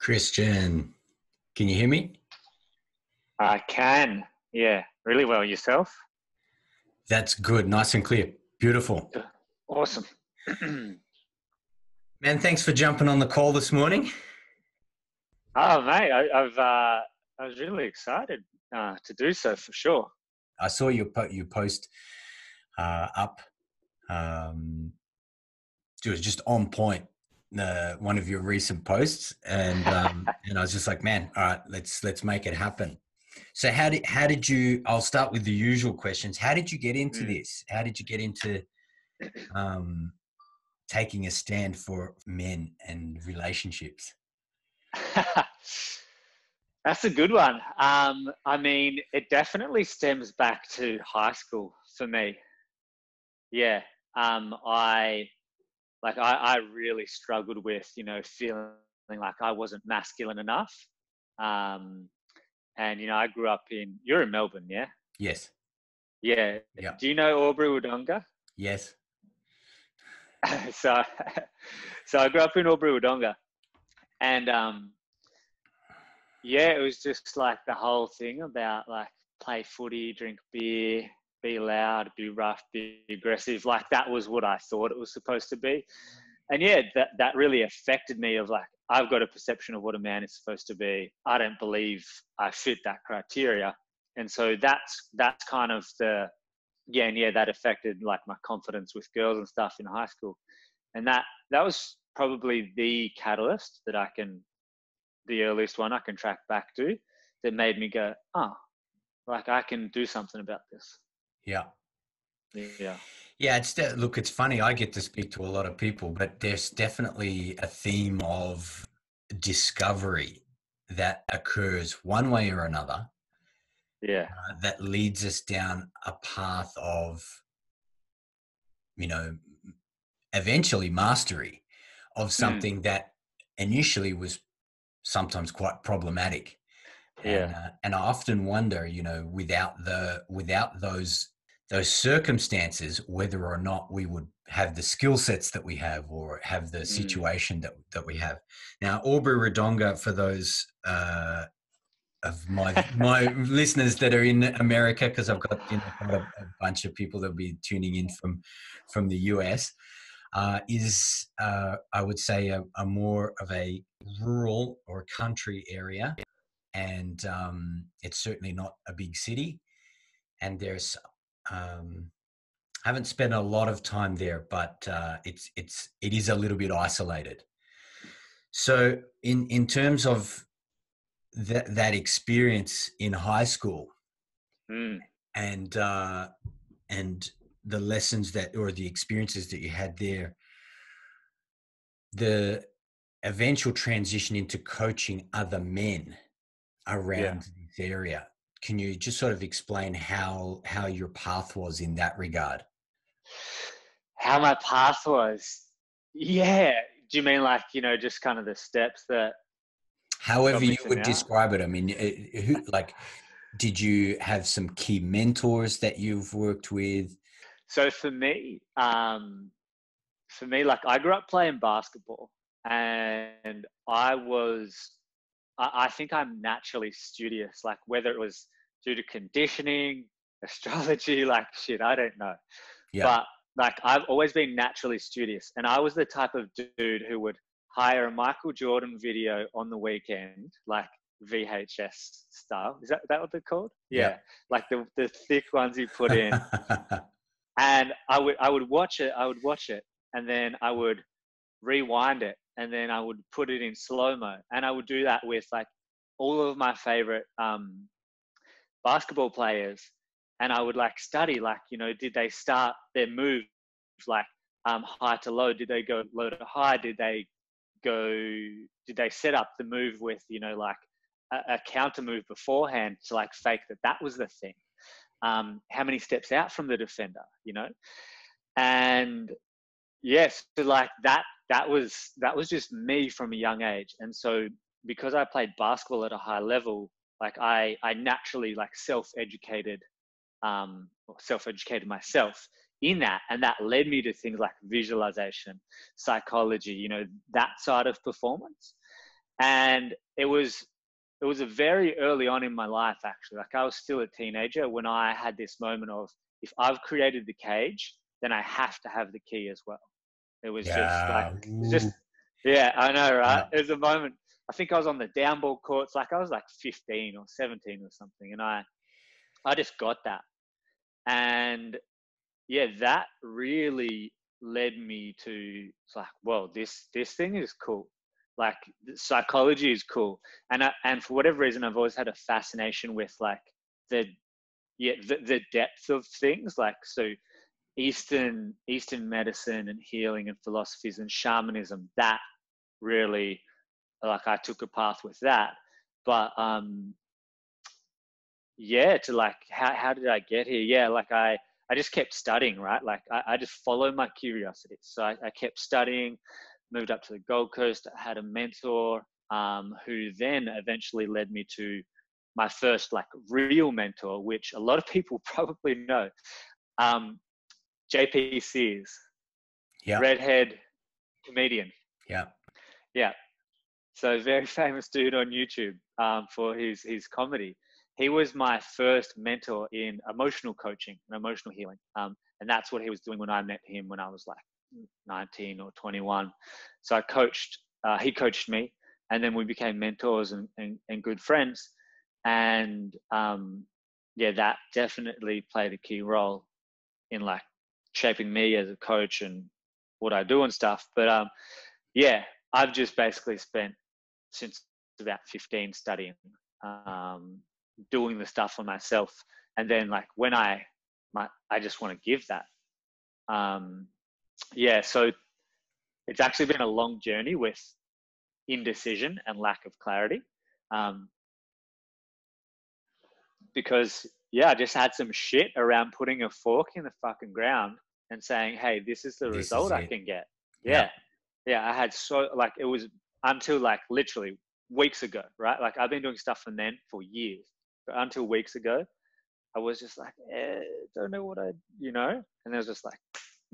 Kristian, can you hear me? I can. Yeah, really well. Yourself? That's good. Nice and clear. Beautiful. Awesome. Man, thanks for jumping on the call this morning. Oh, mate, I was really excited to do so for sure. I saw your post up. It was just on point. One of your recent posts, and and I was just like, man, all right, let's make it happen. So how did you? I'll start with the usual questions. How did you get into this? How did you get into taking a stand for men and relationships? That's a good one. I mean, it definitely stems back to high school for me. Yeah. I really struggled with, feeling like I wasn't masculine enough. And, I grew up you're in Melbourne, yeah? Yes. Yeah. Yeah. Do you know Albury Wodonga? Yes. so, so I grew up in Albury Wodonga, and yeah, it was just like the whole thing about like play footy, drink beer, be loud, be rough, be aggressive. Like that was what I thought it was supposed to be. And yeah, that really affected me of like, I've got a perception of what a man is supposed to be. I don't believe I fit that criteria. And so that's kind of that affected like my confidence with girls and stuff in high school. And that was probably the catalyst the earliest one I can track back to that made me go, oh, like I can do something about this. Yeah. Yeah. Yeah, look, it's funny. I get to speak to a lot of people, but there's definitely a theme of discovery that occurs one way or another. Yeah. That leads us down a path of, eventually mastery of something that initially was sometimes quite problematic. Yeah. And I often wonder, without those circumstances, whether or not we would have the skill sets that we have or have the situation that we have. Now, Albury Wodonga, for those of my listeners that are in America, because I've got quite a bunch of people that'll be tuning in from the US, is I would say a more of a rural or country area. And it's certainly not a big city. And there's, I haven't spent a lot of time there, but it is a little bit isolated. So in terms of that experience in high school, and the lessons or the experiences that you had there, the eventual transition into coaching other men around this area. Can you just sort of explain how your path was in that regard? How my path was? Yeah. Do you mean like, just kind of the steps that However you would out? describe it. I mean, did you have some key mentors that you've worked with? So for me, like I grew up playing basketball, and I think I'm naturally studious, like whether it was due to conditioning, astrology, like shit, I don't know. Yeah. But like I've always been naturally studious, and I was the type of dude who would hire a Michael Jordan video on the weekend, like VHS style. Is that what they're called? Yeah. Like the thick ones you put in. And I would watch it, and then I would rewind it, and then I would put it in slow-mo. And I would do that with like all of my favorite basketball players. And I would like study, like, did they start their moves like high to low? Did they go low to high? Did they set up the move with, like a counter move beforehand to like fake that was the thing? How many steps out from the defender, and yes, so like that was just me from a young age. And so because I played basketball at a high level, Like I naturally like self-educated myself in that, and that led me to things like visualization, psychology, you know, that side of performance. And it was a very early on in my life, actually. Like I was still a teenager when I had this moment of, if I've created the cage, then I have to have the key as well. It was just like, Yeah. it's just, Ooh. yeah, I know, right? Yeah. It was a moment. I think I was on the downball courts, like I was like 15 or 17 or something, and I just got that. And yeah, that really led me to, it's like, well, this thing is cool. Like psychology is cool, and for whatever reason, I've always had a fascination with like the the depth of things. Like so, Eastern medicine and healing and philosophies and shamanism. That really, like, I took a path with that. But yeah, to like, how did I get here? Yeah, like I just kept studying, right? Like I just followed my curiosity. So I kept studying, moved up to the Gold Coast. I had a mentor who then eventually led me to my first like real mentor, which a lot of people probably know. JP Sears, Yeah. redhead comedian. Yeah. Yeah. So very famous dude on YouTube for his comedy. He was my first mentor in emotional coaching and emotional healing. And that's what he was doing when I met him when I was like 19 or 21. So he coached me, and then we became mentors and good friends. And yeah, that definitely played a key role in like shaping me as a coach and what I do and stuff. But yeah, I've just basically spent since about 15 studying, doing the stuff for myself. And then like when I just want to give that. Yeah, so it's actually been a long journey with indecision and lack of clarity. Um, because yeah, I just had some shit around putting a fork in the fucking ground and saying, hey, this is the This is result I it. can get. Yeah. Yeah. Yeah. I had so like, it was until like literally weeks ago, right? Like I've been doing stuff from then for years, but until weeks ago, I was just like, don't know what you know? And it was just like,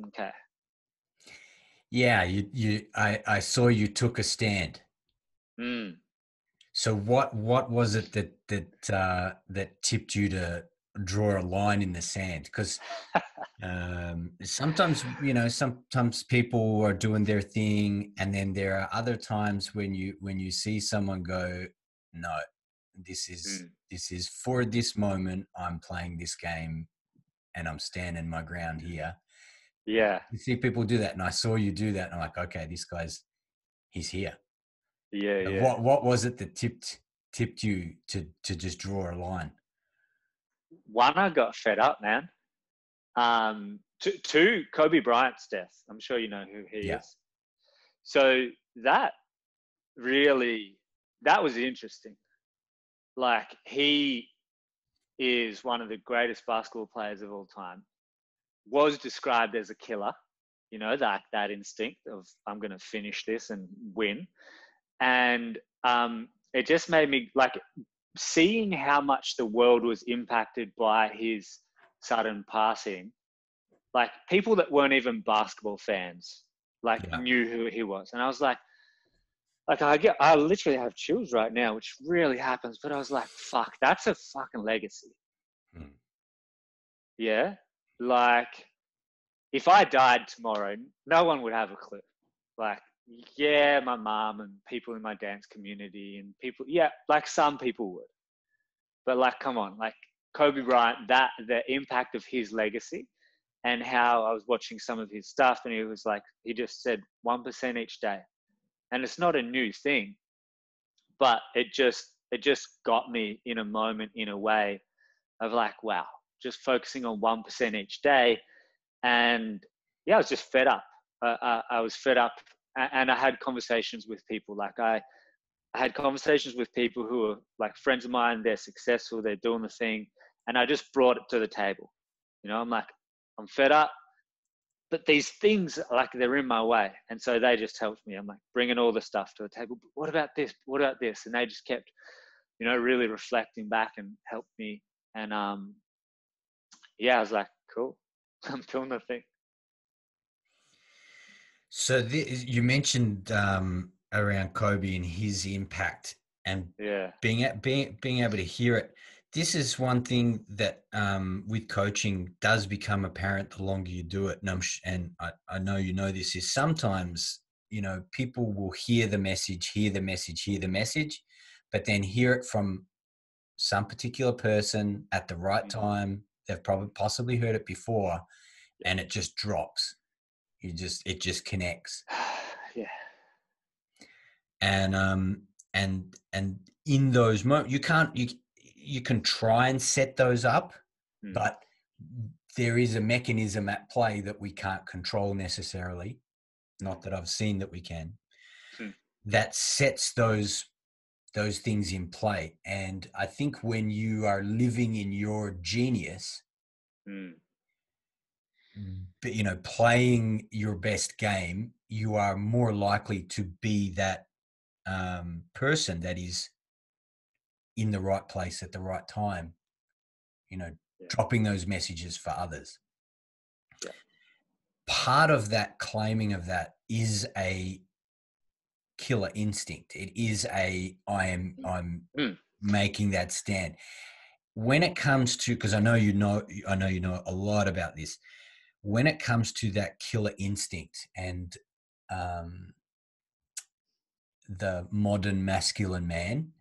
okay. Yeah. I saw you took a stand. Mm. So what was it that tipped you to draw a line in the sand? Because sometimes, you know, sometimes people are doing their thing, and then there are other times when you see someone go, no, Mm. this is for this moment. I'm playing this game, and I'm standing my ground here. Yeah. You see people do that, and I saw you do that, and I'm like, okay, he's here. Yeah. Yeah. What was it that tipped you to just draw a line? One, I got fed up, man. Two, Kobe Bryant's death. I'm sure you know who he Yeah. is. So that really, that was interesting. Like he is one of the greatest basketball players of all time. Was described as a killer, you know, that instinct of I'm going to finish this and win. And it just made me like seeing how much the world was impacted by his sudden passing. Like people that weren't even basketball fans, like Yeah. knew who he was, and I was like I literally have chills right now, which really happens. But I was like, fuck, that's a fucking legacy. Hmm. Yeah, like if I died tomorrow, no one would have a clue. Like, yeah, my mom and people in my dance community and people, yeah, like some people would. But like, come on, like Kobe Bryant, that the impact of his legacy and how I was watching some of his stuff, and he was like, he just said 1% each day, and it's not a new thing, but it just got me in a moment in a way of like, wow, just focusing on 1% each day. And yeah, I was just fed up. I was fed up, and I had conversations with people. Like I had conversations with people who are like friends of mine. They're successful. They're doing the thing, and I just brought it to the table. You know, I'm like, I'm fed up, but these things like they're in my way, and so they just helped me. I'm like bringing all the stuff to the table. But what about this? What about this? And they just kept, really reflecting back and helped me. And yeah, I was like, cool, I'm doing the thing. So you mentioned around Kobe and his impact, and Yeah. being able to hear it. This is one thing that with coaching does become apparent the longer you do it. And I know you know this is sometimes, people will hear the message, but then hear it from some particular person at the right time. They've probably possibly heard it before, and it just drops. It just connects. Yeah. And in those moments, you can try and set those up, but there is a mechanism at play that we can't control necessarily. Not that I've seen that we can. That sets those things in play. And I think when you are living in your genius, but playing your best game, you are more likely to be that person that is in the right place at the right time, dropping those messages for others. Yeah. Part of that claiming of that is a killer instinct. It is I'm making that stand. When it comes to, because I know you know a lot about this, when it comes to that killer instinct and the modern masculine man,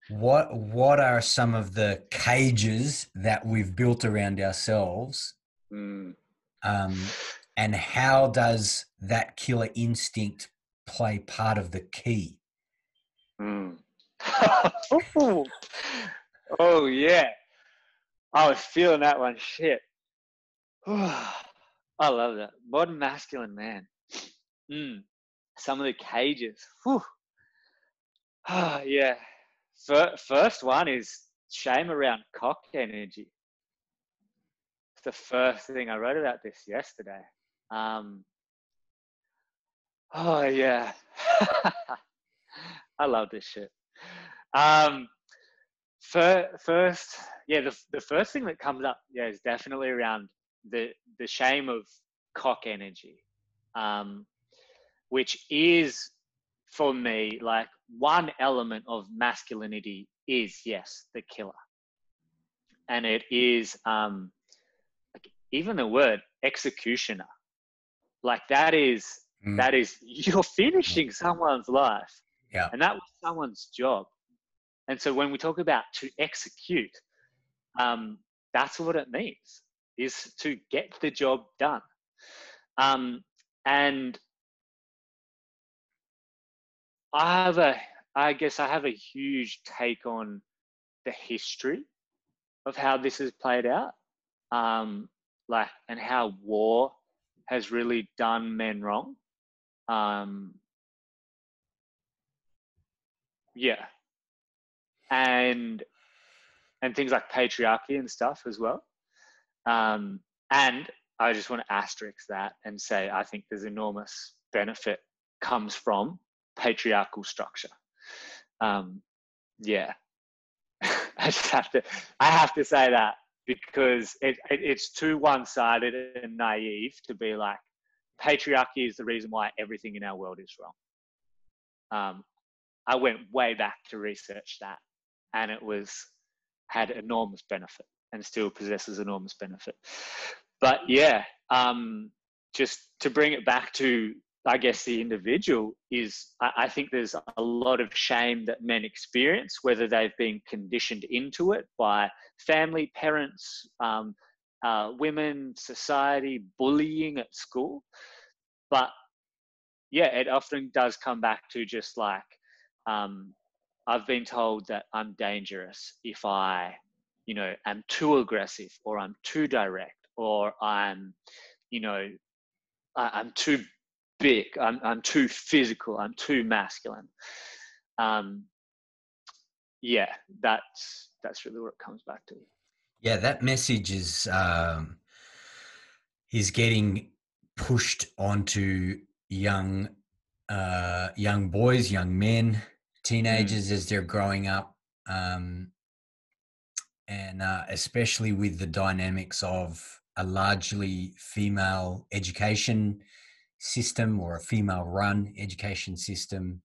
what are some of the cages that we've built around ourselves, and how does that killer instinct play part of the key? Oh yeah, I was feeling that one. Shit. I love that. Modern masculine man. Some of the cages. Yeah. First one is shame around cock energy. It's the first thing I wrote about this yesterday. Oh yeah. I love this shit. First, yeah, the first thing that comes up, yeah, is definitely around the shame of cock energy, which is for me like one element of masculinity is, yes, the killer, and it is like even the word executioner, like that is you're finishing someone's life, and that was someone's job. And so when we talk about to execute, that's what it means, is to get the job done. And I guess I have a huge take on the history of how this has played out, and how war has really done men wrong. Yeah. And things like patriarchy and stuff as well. And I just want to asterisk that and say I think there's enormous benefit comes from patriarchal structure. Yeah. I have to say that, because it's too one-sided and naive to be like patriarchy is the reason why everything in our world is wrong. I went way back to research that, and it had enormous benefit and still possesses enormous benefit. But yeah, just to bring it back to, I guess, the individual, is I think there's a lot of shame that men experience, whether they've been conditioned into it by family, parents, women, society, bullying at school. But yeah, it often does come back to just like, I've been told that I'm dangerous if I, am too aggressive, or I'm too direct, or I'm too big, I'm too physical, I'm too masculine. Yeah, that's really what it comes back to. Yeah, that message is getting pushed onto young boys, young men teenagers as they're growing up, um, and especially with the dynamics of a largely female education system or a female-run education system,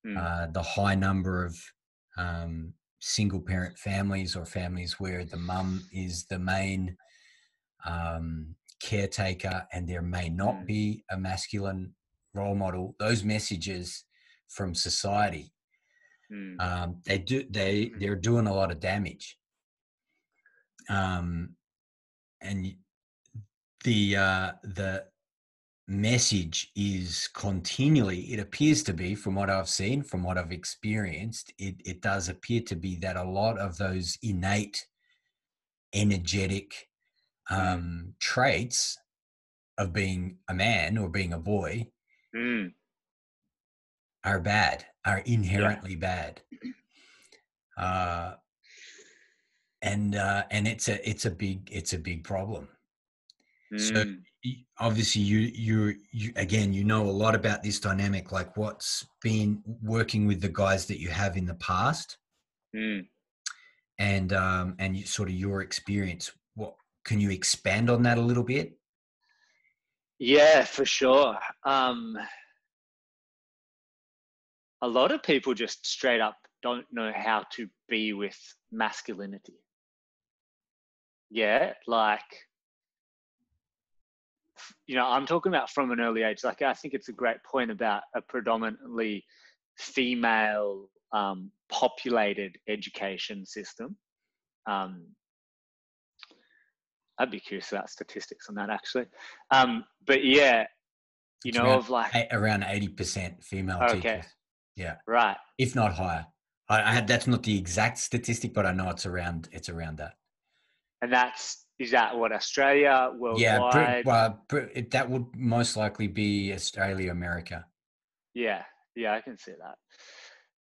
the high number of single-parent families or families where the mum is the main caretaker and there may not be a masculine role model. Those messages from society, they're doing a lot of damage. And the message is continually, it appears to be, from what I've seen, from what I've experienced, it does appear to be that a lot of those innate energetic traits of being a man or being a boy are bad, are inherently bad. And it's a big problem. So obviously you again, you know a lot about this dynamic, like what's been working with the guys that you have in the past, and you, sort of your experience. What can you expand on that a little bit? Yeah, for sure. A lot of people just straight up don't know how to be with masculinity. Yeah, like, you know, I'm talking about from an early age. Like, I think it's a great point about a predominantly female populated education system. I'd be curious about statistics on that, actually. But yeah, you It's know, around, of like around 80% female okay, teachers. Yeah, right. if not higher. I had, that's not the exact statistic, but I know it's around that. And is that what, Australia, Yeah, worldwide? that would most likely be Australia, America. Yeah, I can see that.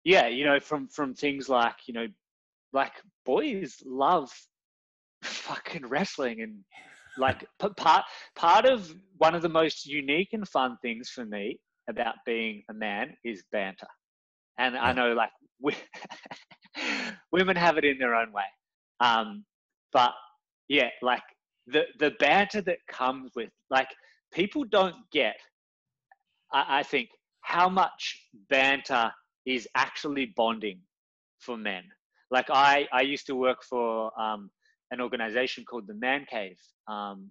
Yeah, you know, from things like, you know, like boys love fucking wrestling, and like part of one of the most unique and fun things for me about being a man is banter. And I know, like, women have it in their own way. But yeah, like the banter that comes with, like, people don't get, I think, how much banter is actually bonding for men. Like, I used to work for an organization called the Man Cave.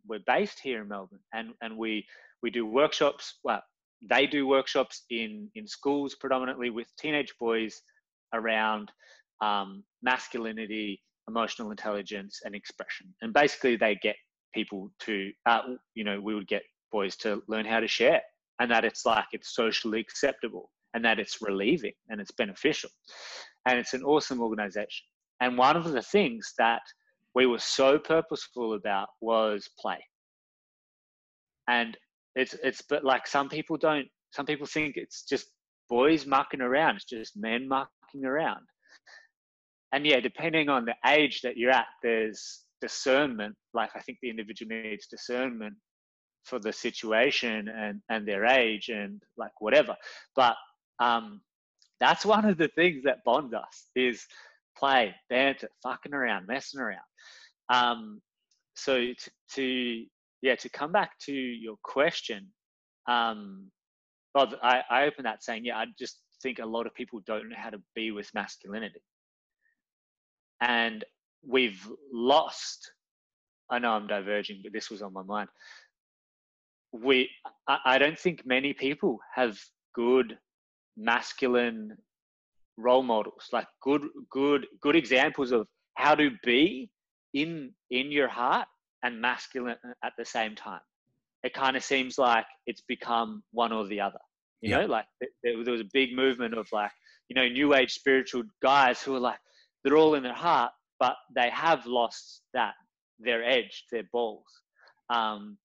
We're based here in Melbourne, and we do workshops. Well, they do workshops in schools predominantly with teenage boys around masculinity, emotional intelligence, and expression. And basically, they get people to, you know, we would get boys to learn how to share, and that it's socially acceptable, and that it's relieving and it's beneficial. And it's an awesome organization. And one of the things that we were so purposeful about was play. And but like, some people think it's just boys mucking around. It's just men mucking around. And yeah, depending on the age that you're at, there's discernment. Like, I think the individual needs discernment for the situation and their age and like whatever. But that's one of the things that bonds us, is play, banter, fucking around, messing around. So to come back to your question, well, I open that saying, yeah, I just think a lot of people don't know how to be with masculinity. And we've lost, I know I'm diverging, but this was on my mind. I don't think many people have good masculine role models, like good examples of how to be in your heart and masculine at the same time. It kind of seems like it's become one or the other. You know, like there was a big movement of, like, you know, new age spiritual guys who are like, they're all in their heart, but they have lost their edge, their balls. And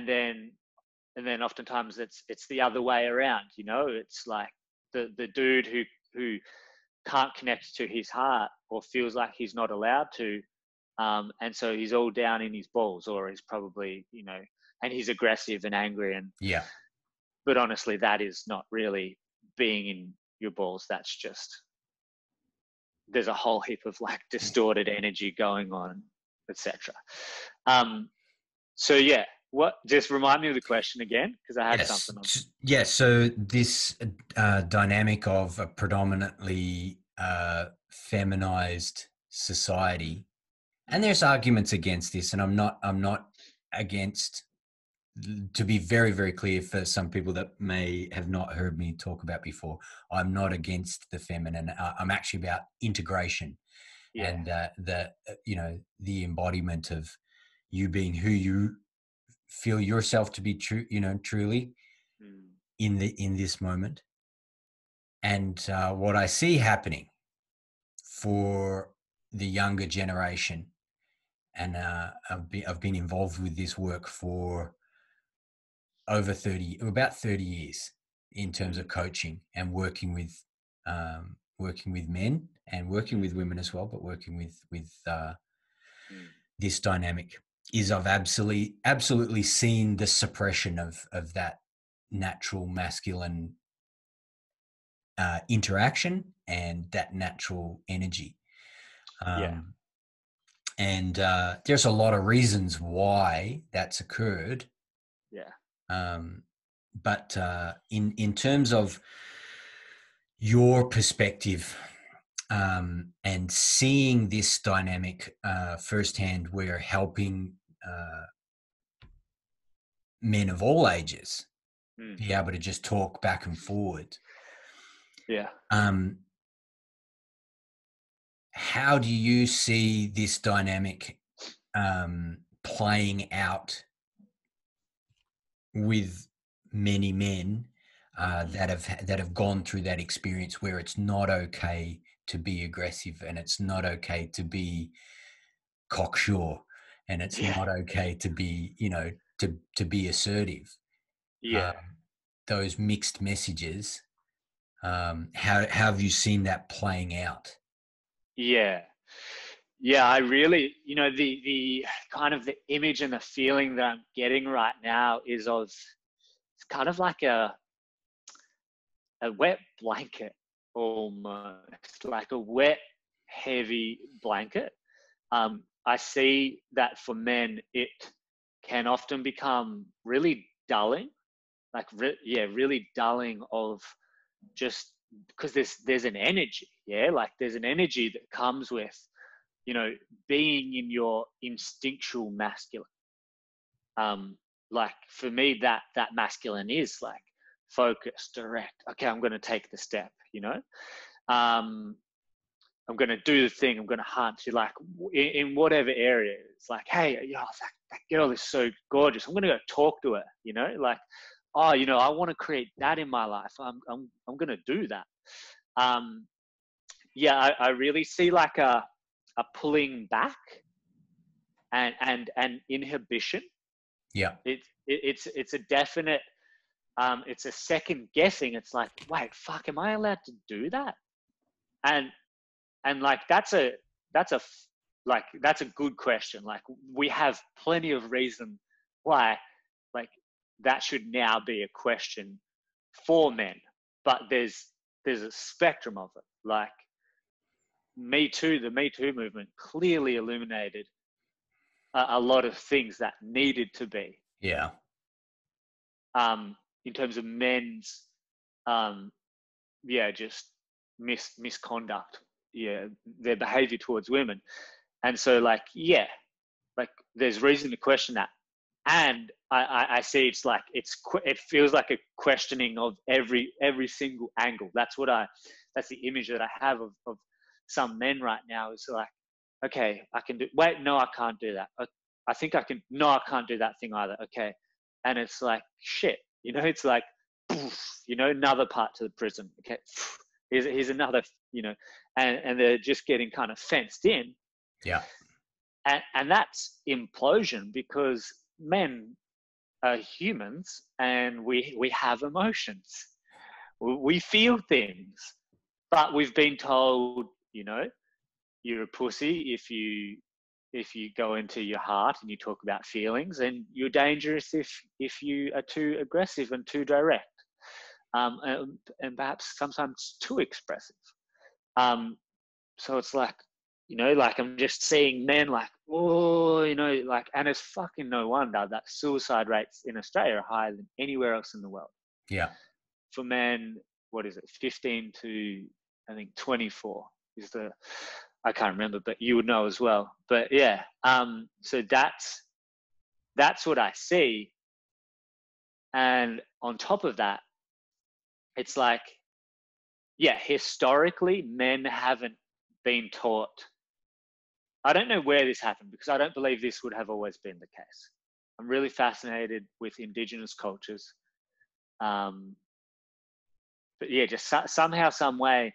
then oftentimes it's the other way around. You know, it's like the dude who can't connect to his heart or feels like he's not allowed to, and so he's all down in his balls, or he's probably, you know, and he's aggressive and angry, and but honestly, that is not really being your balls, that's just, there's a whole heap of like distorted energy going on, etc. So yeah, what, just remind me of the question again, because I had Yes. something on. Yeah. So this dynamic of a predominantly feminized society, and there's arguments against this, and I'm not against. To be very, very clear for some people that may have not heard me talk about before, I'm not against the feminine. I'm actually about integration Yeah. and the embodiment of you being who you feel yourself to be true, truly Mm. in this moment. And what I see happening for the younger generation, and I've been involved with this work for about 30 years in terms of coaching and working with men and working with women as well, but working with this dynamic is I've absolutely seen the suppression of that natural masculine interaction and that natural energy. Yeah. And there's a lot of reasons why that's occurred. Yeah. But in terms of your perspective and seeing this dynamic firsthand, where helping men of all ages be able to just talk back and forward. Yeah. How do you see this dynamic playing out with many men that have gone through that experience where it's not okay to be aggressive and it's not okay to be cocksure and it's Yeah. not okay to be to be assertive? Yeah. Those mixed messages, how have you seen that playing out? Yeah. Yeah, I really, the kind of the image and the feeling that I'm getting right now is of, it's kind of like a wet blanket, almost like a wet, heavy blanket. I see that for men, it can often become really dulling, like really dulling of just because there's an energy, like there's an energy that comes with being in your instinctual masculine. Like for me, that masculine is like focused, direct. Okay, I'm going to take the step. I'm going to do the thing. I'm going to hunt. You like in whatever area. It's like, hey, that girl is so gorgeous. I'm going to go talk to her. Like, oh, I want to create that in my life. I'm going to do that. Yeah, I really see like a pulling back and inhibition. Yeah. It's a definite. It's a second guessing. It's like, wait, fuck, am I allowed to do that? And like that's a good question. Like we have plenty of reason why like that should now be a question for men, but there's a spectrum of it. Like the Me Too movement clearly illuminated a lot of things that needed to be. Yeah. In terms of men's, just misconduct, their behavior towards women. And so like, there's reason to question that. And I see it's like, it feels like a questioning of every single angle. That's the image that I have of some men right now is like, okay, I can do, wait, no, I can't do that. I think I can, no, I can't do that thing either. Okay. And it's like, shit, it's like, another part to the prison. Okay. Here's another, and they're just getting kind of fenced in. Yeah. And that's implosion because men are humans and we have emotions. We feel things, but we've been told, you're a pussy if you go into your heart and you talk about feelings, and you're dangerous if you are too aggressive and too direct. and perhaps sometimes too expressive. So it's like, like I'm just seeing men like, oh, like, and it's fucking no wonder that suicide rates in Australia are higher than anywhere else in the world. Yeah. For men, what is it, 15 to, I think, 24 is I can't remember, but you would know as well. But yeah, so that's what I see. And on top of that, it's like, yeah, historically, men haven't been taught. I don't know where this happened, because I don't believe this would have always been the case. I'm really fascinated with Indigenous cultures. But yeah, just somehow, some way,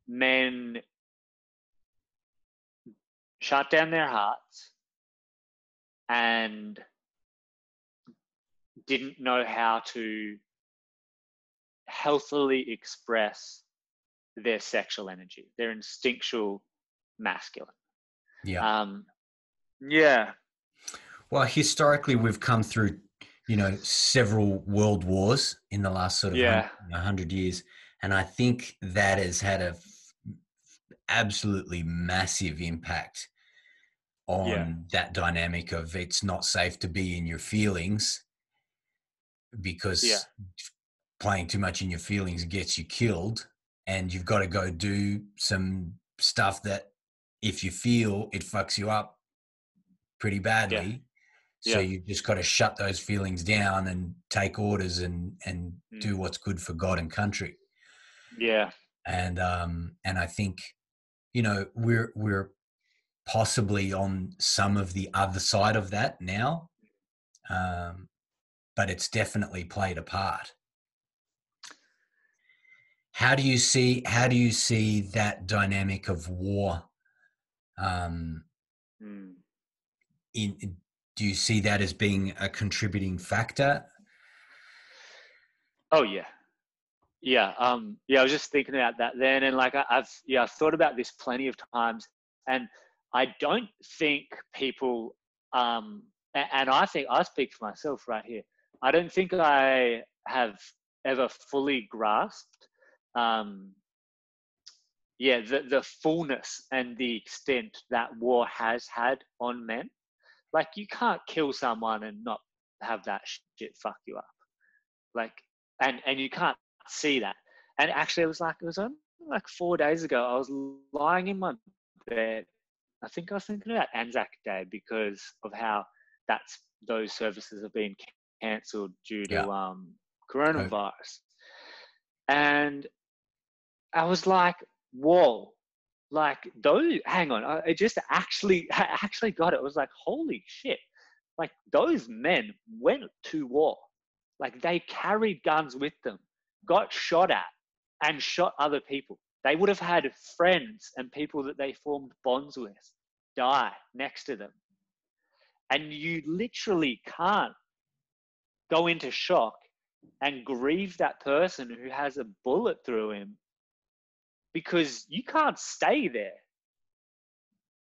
men shut down their hearts and didn't know how to healthily express their sexual energy, their instinctual masculine. Yeah. Yeah. Well, historically, we've come through, several world wars in the last sort of Yeah. 100 years. And I think that has had a absolutely massive impact on that dynamic of it's not safe to be in your feelings, because playing too much in your feelings gets you killed, and you've got to go do some stuff that, if you feel, it fucks you up pretty badly. So you just got to shut those feelings down and take orders and do what's good for God and country. Yeah. And I think, we're possibly on some of the other side of that now. But it's definitely played a part. How do you see that dynamic of war? Do you see that as being a contributing factor? Oh yeah. Yeah. I was just thinking about that then. And like, I've thought about this plenty of times, and I don't think people, and I think I speak for myself right here. I don't think I have ever fully grasped, the fullness and the extent that war has had on men. Like, you can't kill someone and not have that shit fuck you up. Like, and you can't see that. And actually, it was only like 4 days ago, I was lying in my bed. I think I was thinking about Anzac Day, because of how those services have been cancelled due to coronavirus. And I was like, whoa, like, those, hang on, I actually got it. It was like, holy shit. Like, those men went to war. Like, they carried guns with them, got shot at, and shot other people. They would have had friends and people that they formed bonds with die next to them. And you literally can't go into shock and grieve that person who has a bullet through him, because you can't stay there,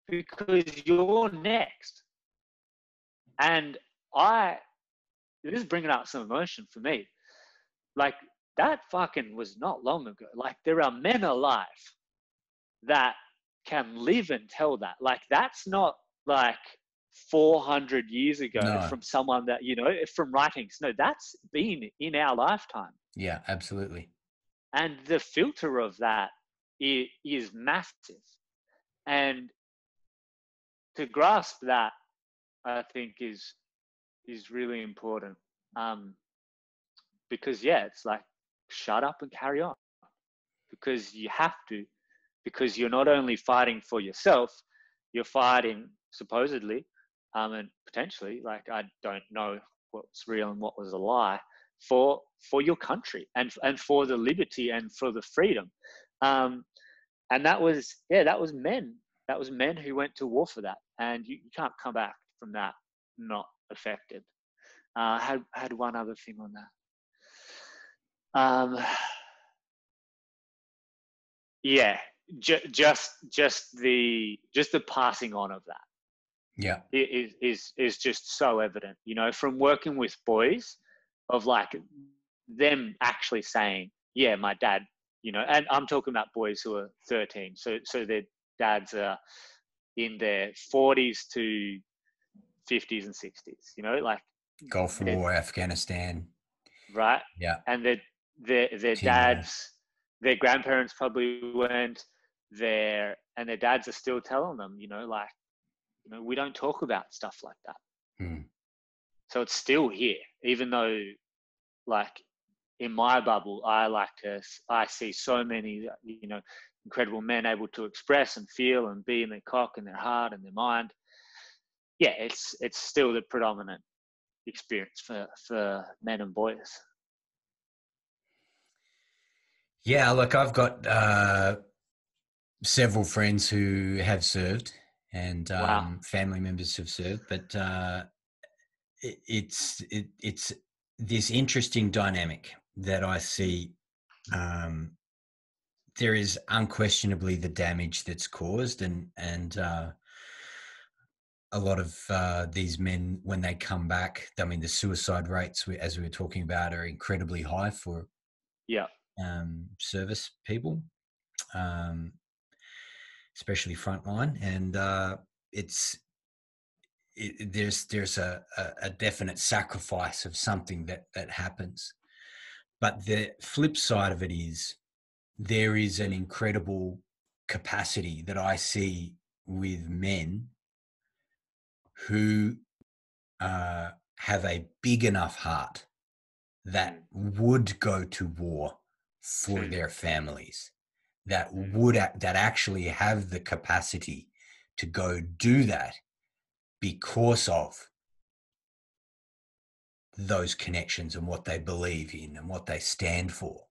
because you're next. And this is bringing up some emotion for me. Like, that fucking was not long ago. Like, there are men alive that can live and tell that. Like, that's not like 400 years ago from someone that, from writings. No, that's been in our lifetime. Yeah, absolutely. And the filter of that is massive. And to grasp that, I think is really important. Because it's like, shut up and carry on, because you have to, because you're not only fighting for yourself, you're fighting supposedly, and potentially, like, I don't know what's real and what was a lie, for your country and for the liberty and for the freedom. And that was men who went to war for that, and you can't come back from that not affected. Had one other thing on that. Just the passing on of that is just so evident, from working with boys, of like, them actually saying, yeah, my dad, you know, and I'm talking about boys who are 13. So their dads are in their 40s to 50s and 60s, you know, like Gulf War, Afghanistan. right. Yeah. And their Timor. dads, their grandparents probably weren't there, and their dads are still telling them, you know, like, you know, we don't talk about stuff like that. Hmm. So it's still here, even though, like, in my bubble, I see so many, you know, incredible men able to express and feel and be in their cock and their heart and their mind. Yeah, it's still the predominant experience for men and boys. Yeah, look, I've got several friends who have served, and Wow. family members have served, but it's this interesting dynamic that I see. Um, there is unquestionably the damage that's caused, and a lot of these men, when they come back, I mean, the suicide rates, as we were talking about, are incredibly high for Yeah. service people, um, especially frontline, and there's a definite sacrifice of something that happens. But the flip side of it is there is an incredible capacity that I see with men who have a big enough heart that would go to war for their families, that actually have the capacity to go do that because of those connections and what they believe in and what they stand for.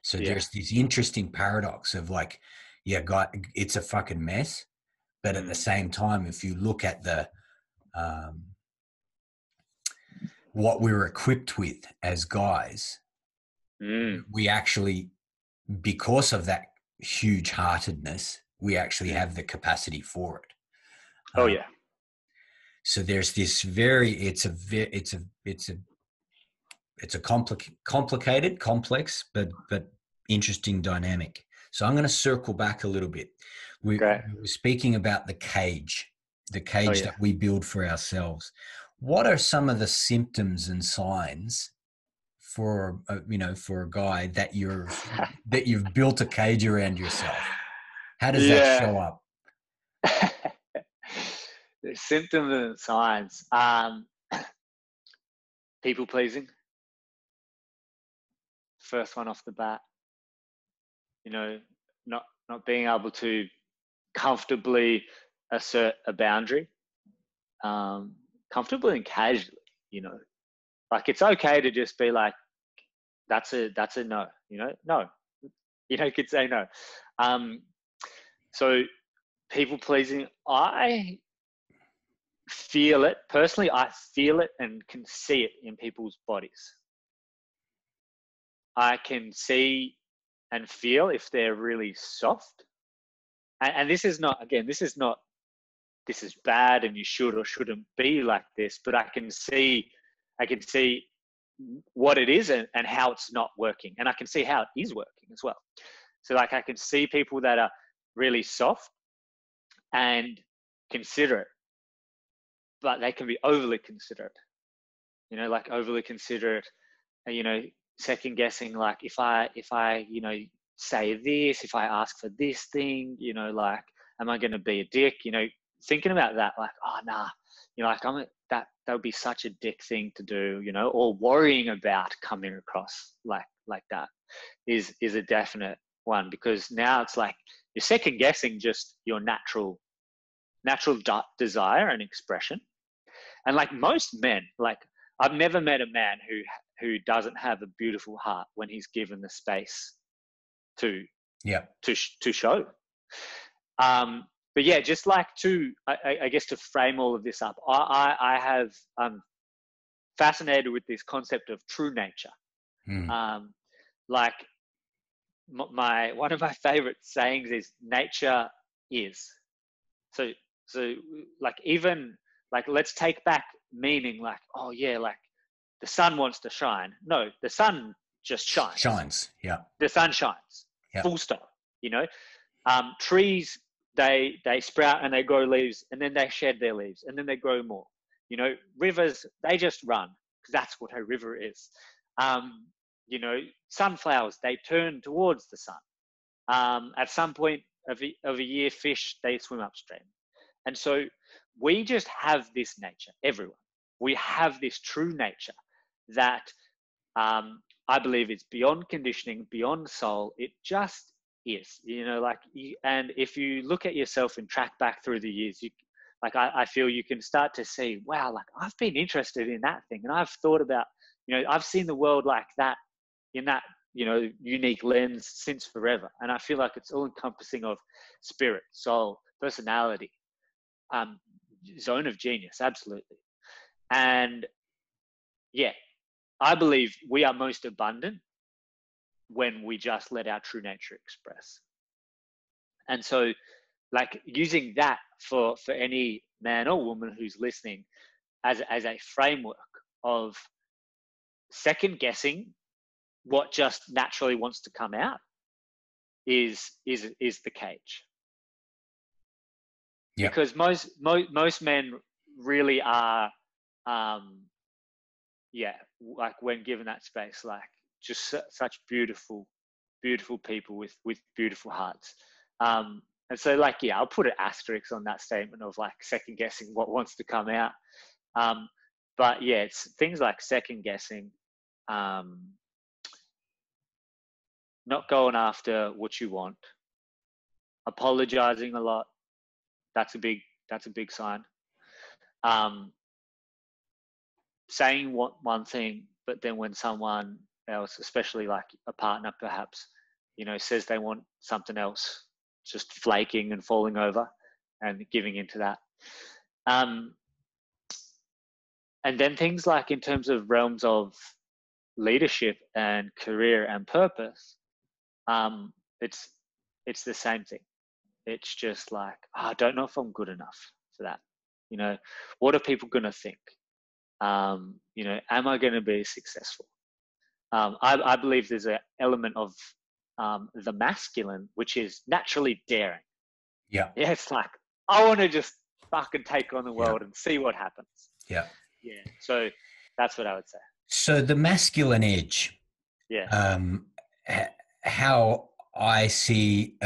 So Yeah. there's this interesting paradox of like, yeah, God, it's a fucking mess. But at the same time, if you look at the what we were equipped with as guys, we actually, because of that huge heartedness, we actually have the capacity for it. Oh yeah. So there's this it's a complicated, complex, but interesting dynamic. So I'm going to circle back a little bit. We Great. were speaking about the cage Oh yeah. that we build for ourselves. What are some of the symptoms and signs for for a guy that you've built a cage around yourself? How does that Yeah. show up? The symptoms and signs. People pleasing. First one off the bat. You know, not being able to comfortably assert a boundary, comfortably and casually. You know, like it's okay to just be like, that's a no. You know, no. You know, you could say no. So people pleasing, I feel it personally. I feel it and can see it in people's bodies. I can see and feel if they're really soft. And this is not, again, this is bad and you should or shouldn't be like this, but I can see what it is and how it's not working. And I can see how it is working as well. So like I can see people that are really soft and considerate, but they can be overly considerate, you know, like overly considerate, you know, second guessing, like if I, you know, say this, if I ask for this thing, you know, like, am I going to be a dick? You know, thinking about that, like, oh, nah, you know, like that would be such a dick thing to do, you know, or worrying about coming across like that is a definite one, because now it's like you're second guessing just your natural desire and expression. And like most men, like I've never met a man who doesn't have a beautiful heart when he's given the space to show. But yeah, just like I guess to frame all of this up, I have fascinated with this concept of true nature. Like one of my favorite sayings is nature is. So like even like let's take back meaning like, oh yeah, like the sun wants to shine. No, the sun just shines. Shines. Yeah. The sun shines. Yeah. Full stop. You know, trees, they sprout and they grow leaves, and then they shed their leaves, and then they grow more. You know, rivers, they just run, because that's what a river is. You know, sunflowers, they turn towards the sun. At some point of a year, fish, they swim upstream. And so we just have this nature, everyone. We have this true nature that I believe is beyond conditioning, beyond soul. It just is, you know, like, and if you look at yourself and track back through the years, I feel you can start to see, wow, like I've been interested in that thing. And I've thought about, you know, I've seen the world like that, in that, you know, unique lens since forever. And I feel like it's all encompassing of spirit, soul, personality, zone of genius, absolutely. And yeah, I believe we are most abundant when we just let our true nature express. And so, like, using that for any man or woman who's listening as a framework of second guessing what just naturally wants to come out is the cage. Yep. Because most men really are, like when given that space, like just such beautiful people with beautiful hearts. And so, like, yeah, I'll put an asterisk on that statement of like second guessing what wants to come out. But yeah, it's things like second guessing, not going after what you want, apologizing a lot. That's a big sign. Saying one thing, but then when someone else, especially like a partner perhaps, you know, says they want something else, just flaking and falling over and giving into that. And then things like in terms of realms of leadership and career and purpose, it's the same thing. It's just like, I don't know if I'm good enough for that. You know, what are people going to think? You know, am I going to be successful? I believe there's an element of the masculine, which is naturally daring. Yeah. Yeah, it's like, I want to just fucking take on the world and see what happens. Yeah. Yeah. So that's what I would say. So the masculine edge. Yeah. How I see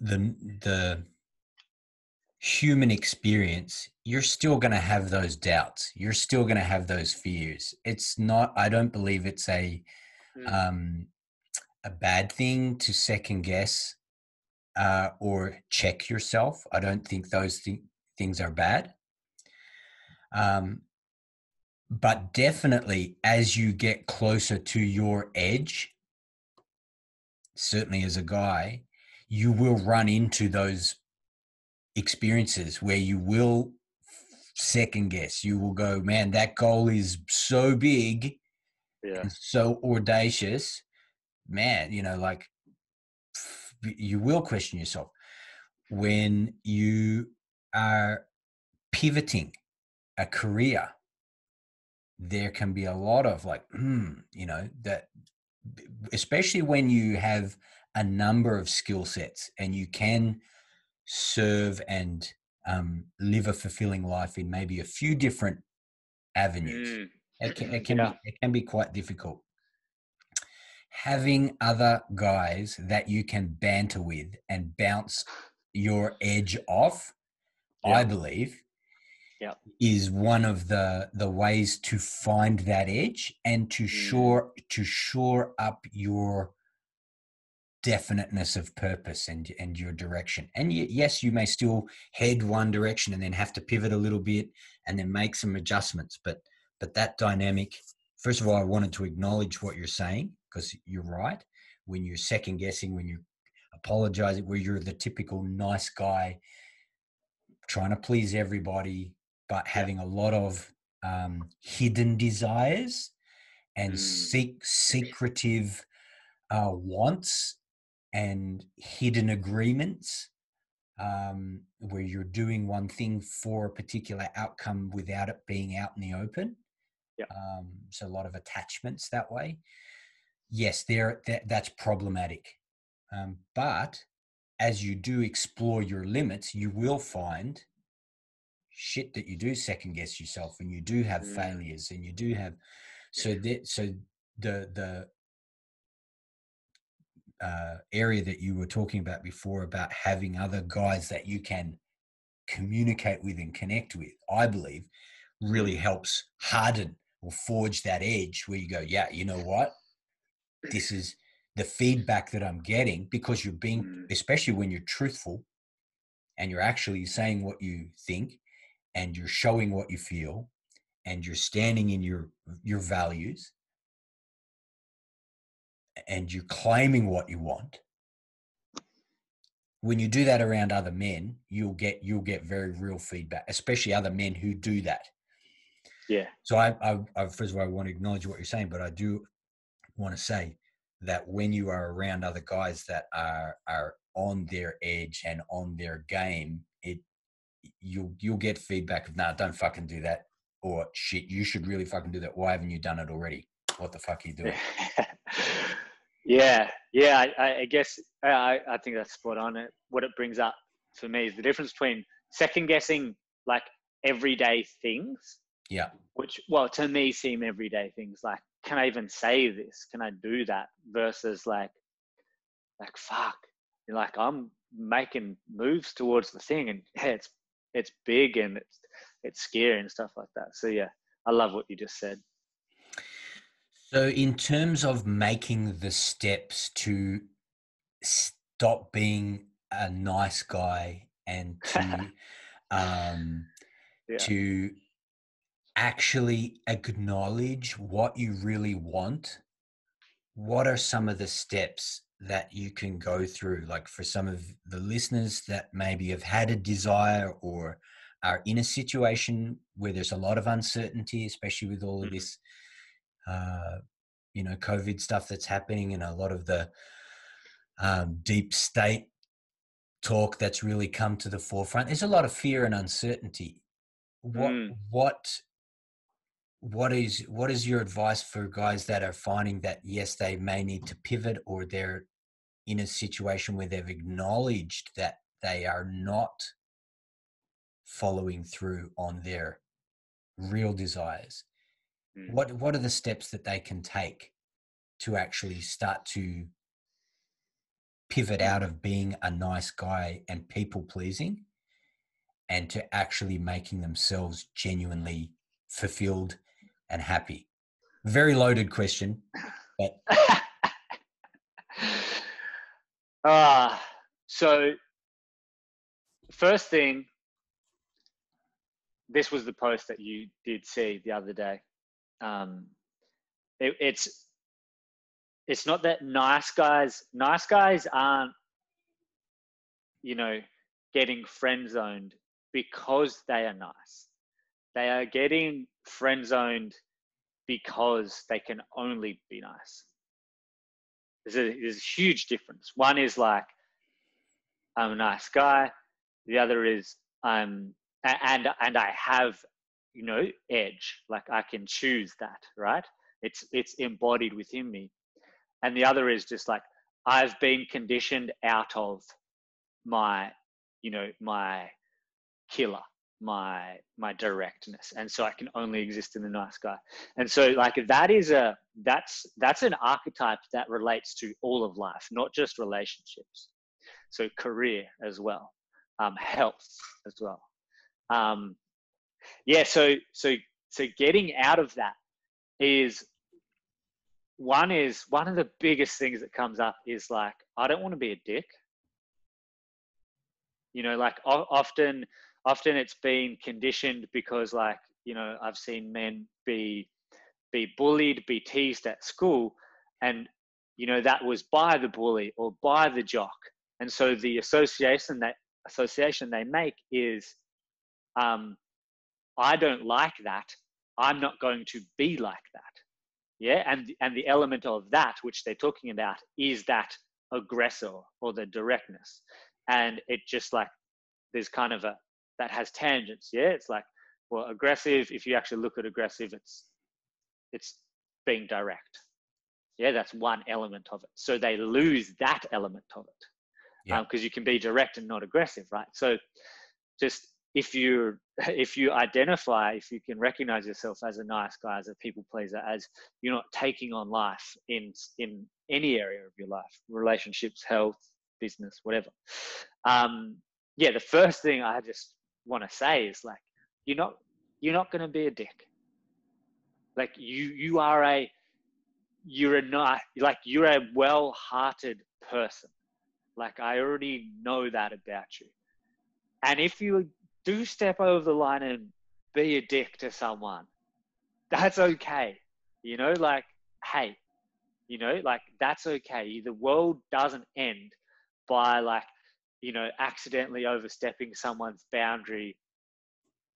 the human experience, you're still going to have those doubts. You're still going to have those fears. It's not, I don't believe it's a bad thing to second guess or check yourself. I don't think those things are bad. But definitely as you get closer to your edge, certainly as a guy, you will run into those experiences where you will second guess. You will go, man, that goal is so big and so audacious, man, you know, like you will question yourself when you are pivoting a career. There can be a lot of like, you know, that especially when you have a number of skill sets and you can serve and live a fulfilling life in maybe a few different avenues. It can be quite difficult. Having other guys that you can banter with and bounce your edge off, I believe, is one of the ways to find that edge and to shore up your definiteness of purpose and your direction. And yes, you may still head one direction and then have to pivot a little bit and then make some adjustments. But that dynamic, first of all, I wanted to acknowledge what you're saying, because you're right. When you're second guessing, when you're apologizing, where you're the typical nice guy trying to please everybody, but having a lot of hidden desires and secretive wants and hidden agreements, where you're doing one thing for a particular outcome without it being out in the open. So a lot of attachments that way. yes, that's problematic. But as you do explore your limits, you will find shit that you do second guess yourself, and you do have failures, and you do have the area that you were talking about before about having other guys that you can communicate with and connect with, I believe really helps harden or forge that edge where you go, yeah, you know what? This is the feedback that I'm getting, because you're being, especially when you're truthful and you're actually saying what you think and you're showing what you feel and you're standing in your values and you're claiming what you want. When you do that around other men, you'll get very real feedback, especially other men who do that. Yeah. So I first of all, I want to acknowledge what you're saying, but I do want to say that when you are around other guys that are on their edge and on their game, you'll get feedback of, nah, don't fucking do that, or shit, you should really fucking do that. Why haven't you done it already? What the fuck are you doing? Yeah. I guess I think that's spot on. What it brings up for me is the difference between second guessing like everyday things, Yeah. which, well, to me seem everyday things, like, can I even say this? Can I do that? Versus like fuck, like I'm making moves towards the thing, and yeah, it's big and it's scary and stuff like that. So yeah, I love what you just said. So in terms of making the steps to stop being a nice guy and to Yeah. to actually acknowledge what you really want, what are some of the steps that you can go through? Like for some of the listeners that maybe have had a desire or are in a situation where there's a lot of uncertainty, especially with all of this, COVID stuff that's happening, and a lot of the deep state talk that's really come to the forefront. There's a lot of fear and uncertainty. What Mm. what what is your advice for guys that are finding that, yes, they may need to pivot, or they're in a situation where they've acknowledged that they are not following through on their real desires? What are the steps that they can take to actually start to pivot out of being a nice guy and people pleasing, and to actually making themselves genuinely fulfilled and happy? Very loaded question, but So first thing, this was the post that you did see the other day. It's not that nice guys aren't, getting friend zoned because they are nice. They are getting friend zoned because they can only be nice. There's a huge difference. One is like, I'm a nice guy. The other is and I have, edge. Like I can choose that, right? It's embodied within me. And the other is just like, I've been conditioned out of my, my killer, my directness, and so I can only exist in the nice guy. And so like that's an archetype that relates to all of life, not just relationships. So career as well, health as well. So getting out of that is one of the biggest things that comes up is like, I don't want to be a dick. Like often it's been conditioned because like, I've seen men be bullied, be teased at school, and that was by the bully or by the jock. And so the association they make is, I don't like that, I'm not going to be like that. Yeah. And the element of that which they're talking about is that aggressor or the directness. And it just like, there's kind of that has tangents. Yeah. It's like, well, aggressive, if you actually look at aggressive, it's being direct. Yeah, that's one element of it. So they lose that element of it. Yeah. Because you can be direct and not aggressive, right? So just if you identify, if you can recognize yourself as a nice guy, as a people pleaser, as you're not taking on life in any area of your life, relationships, health, business, whatever. Yeah, the first thing I just want to say is like, you're not going to be a dick. Like you're a well-hearted person. Like I already know that about you. And if you do step over the line and be a dick to someone, that's okay. You know, like, hey, you know, like that's okay. The world doesn't end by like, you know, accidentally overstepping someone's boundary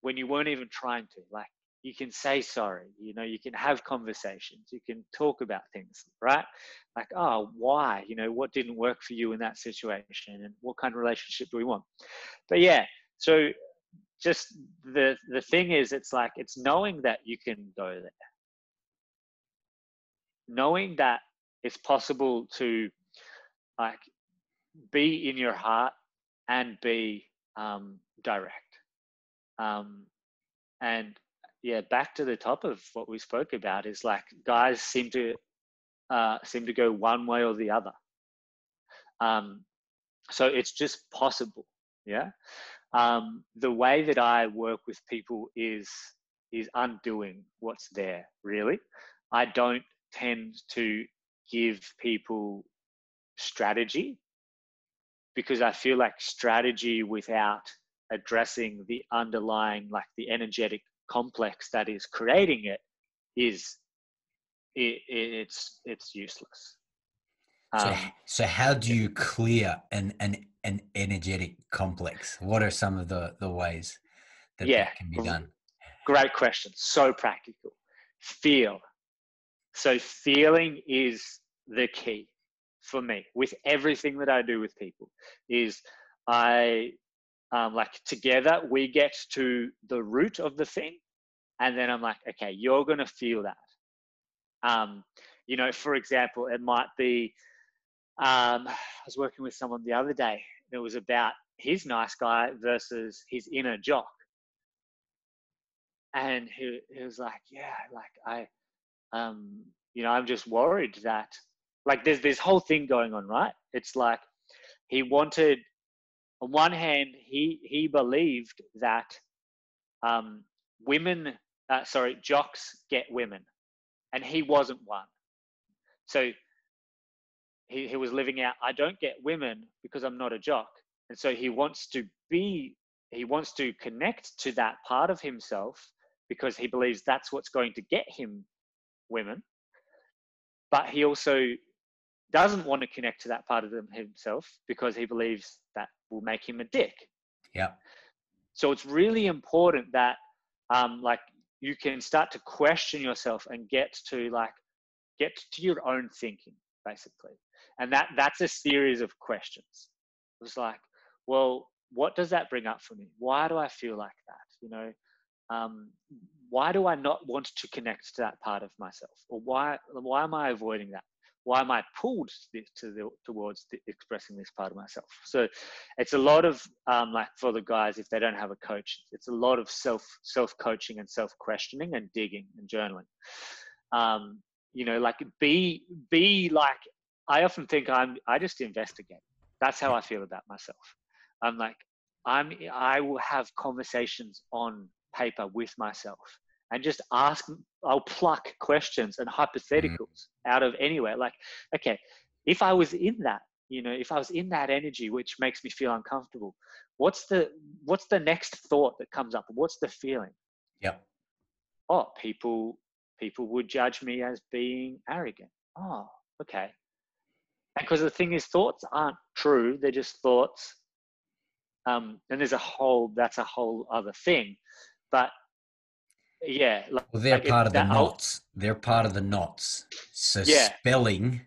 when you weren't even trying to. Like, you can say sorry, you know, you can have conversations, you can talk about things, right? Like, oh, why? You know, what didn't work for you in that situation, and what kind of relationship do we want? But yeah, so just the thing is, it's like, it's knowing that you can go there, knowing that it's possible to like be in your heart and be direct. And yeah, back to the top of what we spoke about is like, guys seem to go one way or the other. So it's just possible. Yeah. The way that I work with people is undoing what's there, really. I don't tend to give people strategy, because I feel like strategy without addressing the underlying, like the energetic complex that is creating it, it's useless. So how do you clear an energetic complex? What are some of the ways that Yeah, can be done? great question. So practical. Feel. So feeling is the key for me with everything that I do with people. Is I like, together we get to the root of the thing, and then I'm like, okay, you're gonna feel that. You know, for example, it might be, I was working with someone the other day. It was about his nice guy versus his inner jock, and he was like, yeah, like you know, I'm just worried that, like, there's this whole thing going on, right? It's like, he wanted, on one hand, he believed that jocks get women, and he wasn't one. So he was living out, I don't get women because I'm not a jock. And so he wants to connect to that part of himself because he believes that's what's going to get him women. But he also doesn't want to connect to that part of himself because he believes that will make him a dick. Yeah. So it's really important that like, you can start to question yourself and get to your own thinking, basically. And that's a series of questions. It's like, well, what does that bring up for me? Why do I feel like that? You know, why do I not want to connect to that part of myself? Or why am I avoiding that? Why am I pulled towards expressing this part of myself? So it's a lot of, like, for the guys, if they don't have a coach, it's a lot of self-coaching and self-questioning and digging and journaling. You know, like, be like, I often think I just investigate. That's how I feel about myself. I'm like, I will have conversations on paper with myself and just I'll pluck questions and hypotheticals out of anywhere. Like, okay, if I was in that, you know, if I was in that energy, which makes me feel uncomfortable, what's the next thought that comes up? What's the feeling? Yep. Oh, people would judge me as being arrogant. Oh, okay. And because the thing is, thoughts aren't true. They're just thoughts. And that's a whole other thing. But yeah, Well, they're part of the knots. They're part of the knots. So yeah, spelling,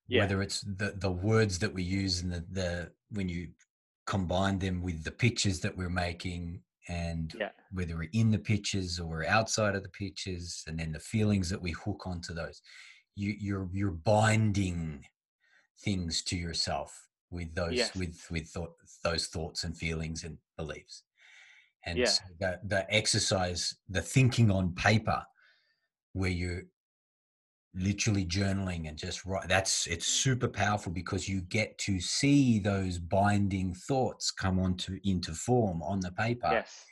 yeah, whether it's the words that we use and the when you combine them with the pictures that we're making, and yeah, whether we're in the pictures or we're outside of the pictures, and then the feelings that we hook onto those, you're binding things to yourself with those Yes. those thoughts and feelings and beliefs. And Yeah. so the exercise, the thinking on paper, where you're literally journaling and just write, it's super powerful, because you get to see those binding thoughts come into form on the paper, Yes.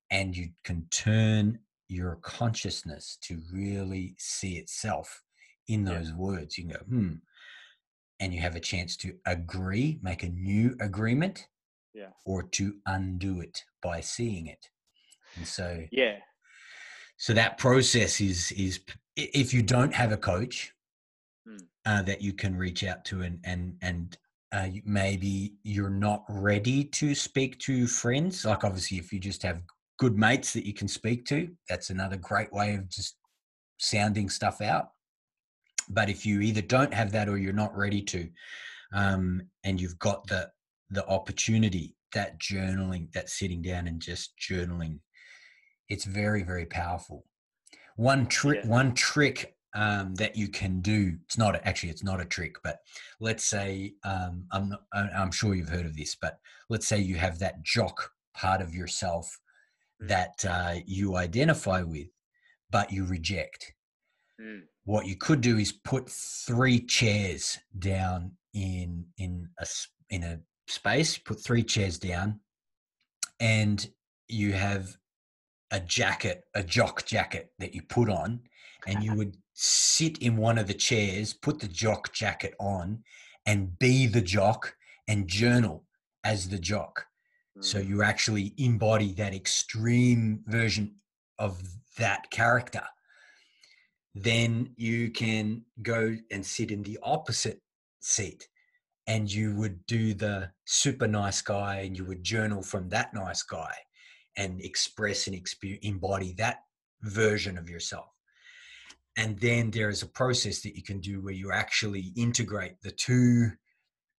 and you can turn your consciousness to really see itself in Yeah. those words. You can go, and you have a chance to make a new agreement, Yeah. or to undo it by seeing it. And Yeah. so that process is, if you don't have a coach Mm. that you can reach out to, and maybe you're not ready to speak to friends, like obviously if you just have good mates that you can speak to, that's another great way of just sounding stuff out. But if you either don't have that, or you're not ready to, and you've got the opportunity, that journaling, that sitting down and just journaling, it's very, very powerful. Yeah. One trick that you can do, it's not a trick, but let's say, I'm sure you've heard of this, but let's say you have that jock part of yourself Mm. that you identify with, but you reject. Mm. What you could do is put 3 chairs down in a space. Put 3 chairs down, and you have a jock jacket that you put on, and you would sit in one of the chairs, put the jock jacket on, and be the jock, and journal as the jock. So Mm. you actually embody that extreme version of that character. Then you can go and sit in the opposite seat, and you would do the super nice guy, and you would journal from that nice guy, and express and embody that version of yourself. And then there is a process that you can do where you actually integrate the two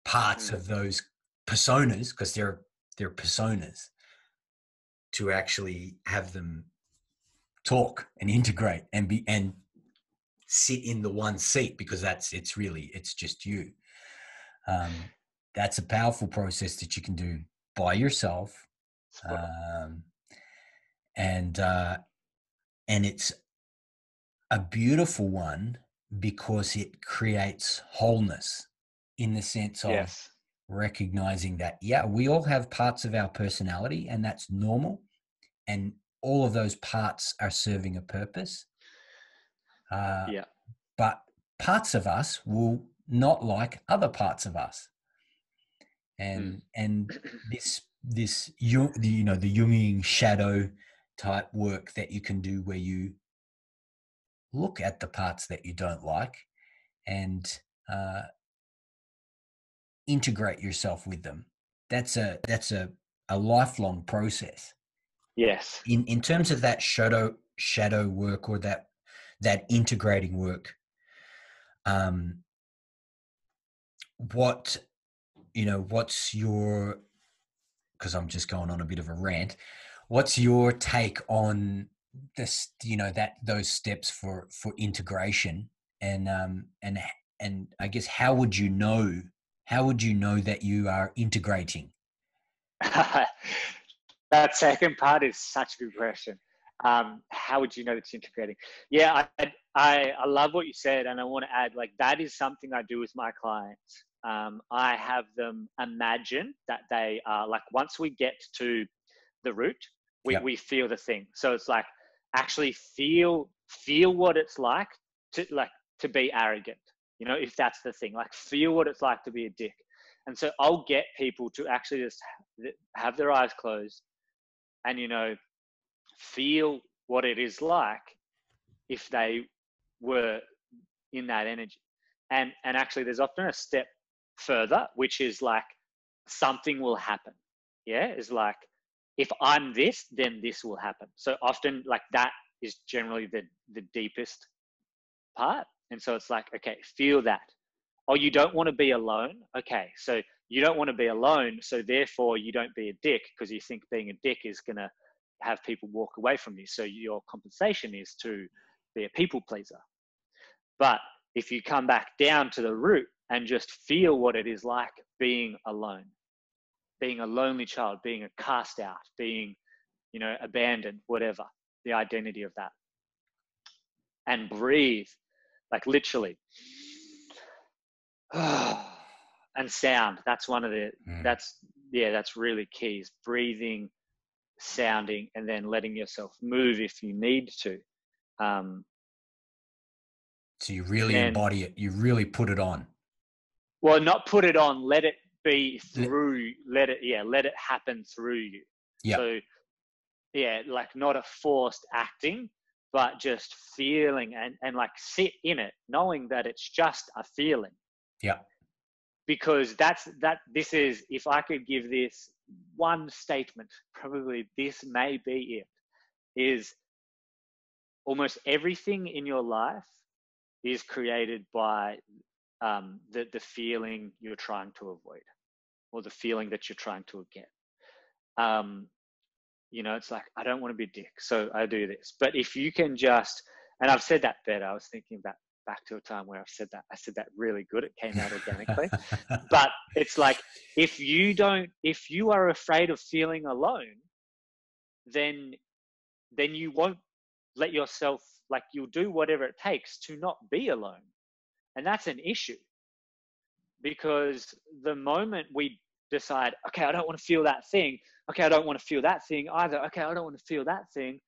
parts Mm. of those personas, because they're personas, to actually have them talk and integrate and sit in the one seat, because it's just you. Um, that's a powerful process that you can do by yourself, Spot on. um, and it's a beautiful one, because it creates wholeness, in the sense of Yes. recognizing that, yeah, we all have parts of our personality, and that's normal, and all of those parts are serving a purpose. Uh, Yeah. but parts of us will not like other parts of us, Mm. and the Jungian shadow type work that you can do, where you look at the parts that you don't like, and uh, integrate yourself with them. That's a lifelong process. Yes. In terms of that shadow work, or that integrating work, um, what what's your, because I'm just going on a bit of a rant. What's your take on this? That those steps for integration, and I guess how would you know? How would you know that you are integrating? That second part is such a good question. How would you know it's integrating? Yeah, I love what you said, and I want to add, like, that is something I do with my clients. I have them imagine that they are, like, once we get to the root, Yep. we feel the thing. So it's like, actually feel what it's like to be arrogant. If that's the thing, like, feel what it's like to be a dick. And so I'll get people to actually just have their eyes closed and, feel what it is like if they were in that energy. And actually, there's often a step further, which is like, something will happen. Yeah, is like, if I'm this, then this will happen. So often, like, that is generally the deepest part. And so it's like, okay, feel that. Oh, you don't want to be alone. Okay, so you don't want to be alone, so therefore you don't be a dick, because you think being a dick is going to have people walk away from you. So your compensation is to be a people pleaser. But if you come back down to the root and just feel what it is like being alone, being a lonely child, being a cast out, being, you know, abandoned, whatever, the identity of that. And breathe, like literally. And sound. That's one of the, that's really key, is breathing, sounding, and then letting yourself move if you need to. So you really embody it. You really put it on. Well, not put it on, let it be through, let it happen through you. Yeah. So yeah, like not a forced acting, but just feeling and like sit in it, knowing that it's just a feeling. Yeah. Because this is, if I could give this one statement, probably this may be it, is almost everything in your life is created by the feeling you're trying to avoid, or the feeling that you're trying to get. You know, it's like, I don't want to be a dick, so I do this. But if you can just, and I've said that better, I was thinking back to a time where I said that really good, it came out organically. But it's like, if you are afraid of feeling alone, then you won't let yourself, like, you'll do whatever it takes to not be alone. And that's an issue, because the moment we decide, okay, I don't want to feel that thing, okay, I don't want to feel that thing either, okay, I don't want to feel that thing,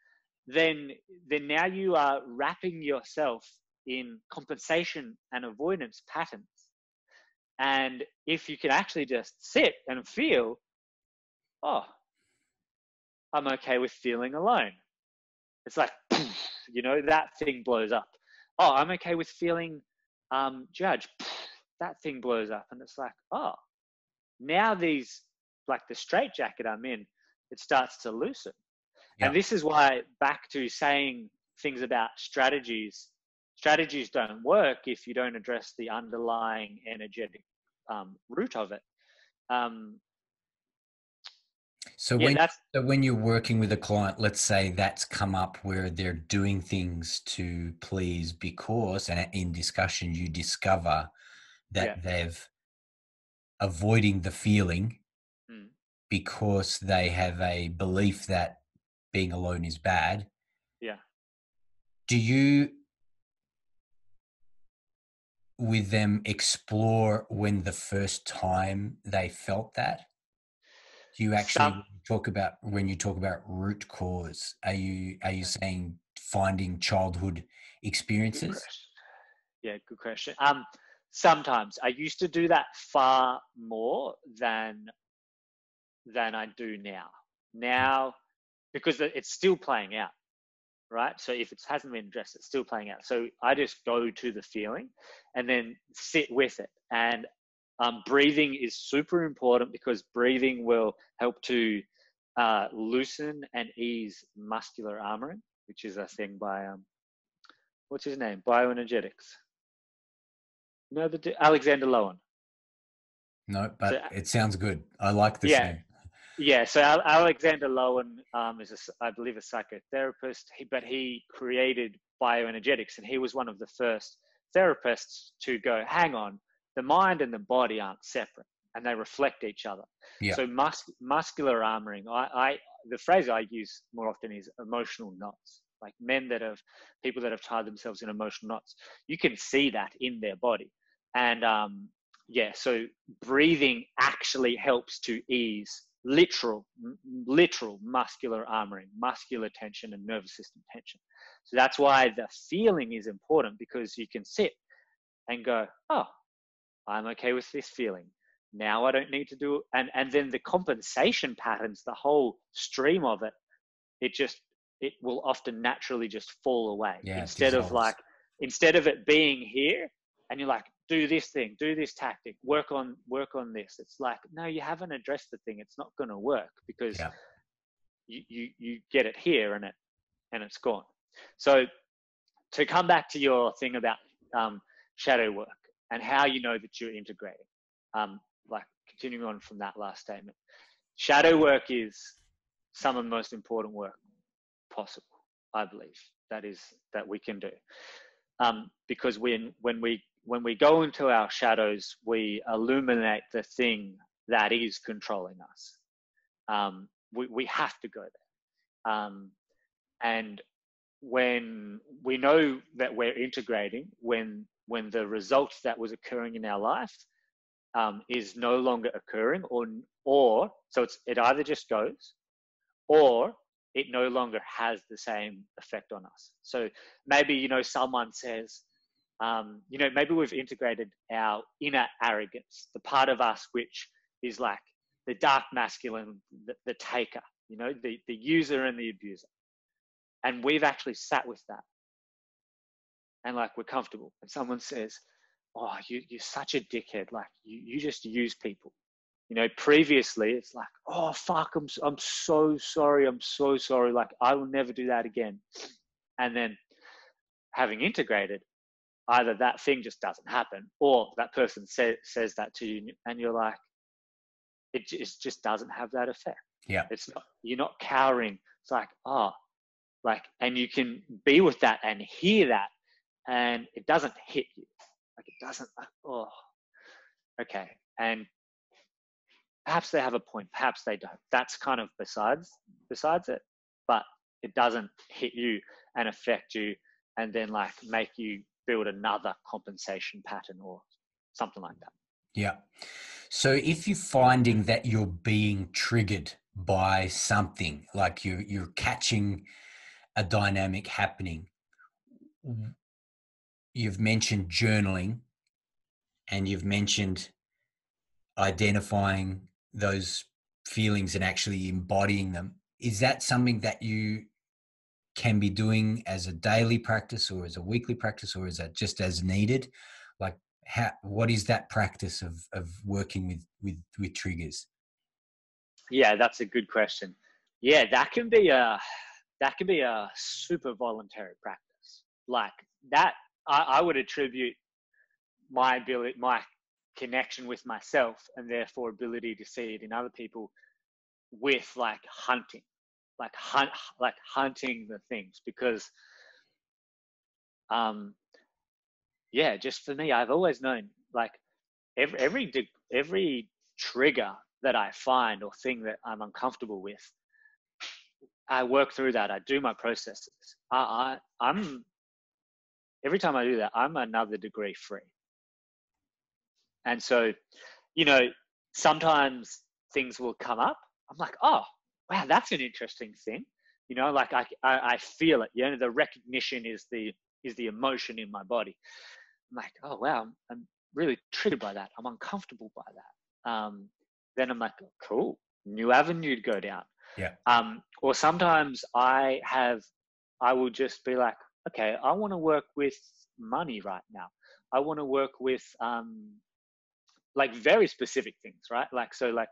then now you are wrapping yourself in compensation and avoidance patterns. And if you can actually just sit and feel, oh, I'm okay with feeling alone, it's like, you know, that thing blows up. Oh, I'm okay with feeling judged, that thing blows up. And it's like, oh, now these, like the straitjacket I'm in, it starts to loosen. Yeah. And this is why, back to saying things about strategies don't work if you don't address the underlying energetic root of it. So when you're working with a client, let's say that's come up where they're doing things to please, because, and in discussion you discover that they've avoiding the feeling because they have a belief that being alone is bad. Yeah. Do you, with them, explore when the first time they felt that? Do you actually when you talk about root cause, are you saying finding childhood experiences? Good question. Sometimes I used to do that far more than I do now. Now, because it's still playing out, right? So if it hasn't been addressed, it's still playing out. So I just go to the feeling and then sit with it. And breathing is super important, because breathing will help to loosen and ease muscular armoring, which is a thing by what's his name? Bioenergetics. No, Alexander Lowen. No, but it sounds good. I like this name. Yeah, so Alexander Lowen is, I believe, a psychotherapist, but he created bioenergetics, and he was one of the first therapists to go, hang on, the mind and the body aren't separate, and they reflect each other. Yeah. So muscular armoring, the phrase I use more often is emotional knots. Like people that have tied themselves in emotional knots, you can see that in their body. And so breathing actually helps to ease literal muscular armoring, muscular tension, and nervous system tension. So that's why the feeling is important, because you can sit and go, oh, I'm okay with this feeling. Now I don't need to do it. And then the compensation patterns, the whole stream of it, it will often naturally just fall away. Yeah, instead of it being here and you're like, do this thing, do this tactic, work on this. It's like, no, you haven't addressed the thing. It's not going to work, because you get it here and it's gone. So to come back to your thing about shadow work and how you know that you're integrating, like continuing on from that last statement, shadow work is some of the most important work possible, I believe, that we can do. Because when we go into our shadows, we illuminate the thing that is controlling us. We have to go there. And when we know that we're integrating, when the result that was occurring in our life is no longer occurring, or so it either just goes, or it no longer has the same effect on us. So maybe, someone says, maybe we've integrated our inner arrogance, the part of us which is like the dark masculine, the taker, the user and the abuser. And we've actually sat with that. And like, we're comfortable. And someone says, oh, you're such a dickhead. Like, you just use people. Previously it's like, oh, fuck, I'm so sorry. I'm so sorry. Like, I will never do that again. And then having integrated, either that thing just doesn't happen, or that person says that to you and you're like, it just doesn't have that effect. Yeah. You're not cowering. It's like, and you can be with that and hear that, and it doesn't hit you. Like, it doesn't, oh, okay. And perhaps they have a point, perhaps they don't. That's kind of besides it, but it doesn't hit you and affect you and then like make you build another compensation pattern or something like that. Yeah. So if you're finding that you're being triggered by something, like you're catching a dynamic happening, you've mentioned journaling and you've mentioned identifying those feelings and actually embodying them. Is that something that you can be doing as a daily practice or as a weekly practice, or is that just as needed? Like, what is that practice of working with triggers? Yeah, that's a good question. Yeah, that can be a super voluntary practice. Like that, I would attribute my connection with myself and therefore ability to see it in other people with like hunting, like hunting the things, because just for me, I've always known, like, every trigger that I find or thing that I'm uncomfortable with, I work through that. I do my processes. I'm every time I do that, I'm another degree free. And so, sometimes things will come up. I'm like, oh, wow, that's an interesting thing. Like I feel it. The recognition is the emotion in my body. I'm like, oh, wow, I'm really triggered by that. I'm uncomfortable by that. Then I'm like, cool, new avenue to go down. Yeah. Or sometimes I will just be like, okay, I want to work with money right now. I want to work with like very specific things, right? Like, so like,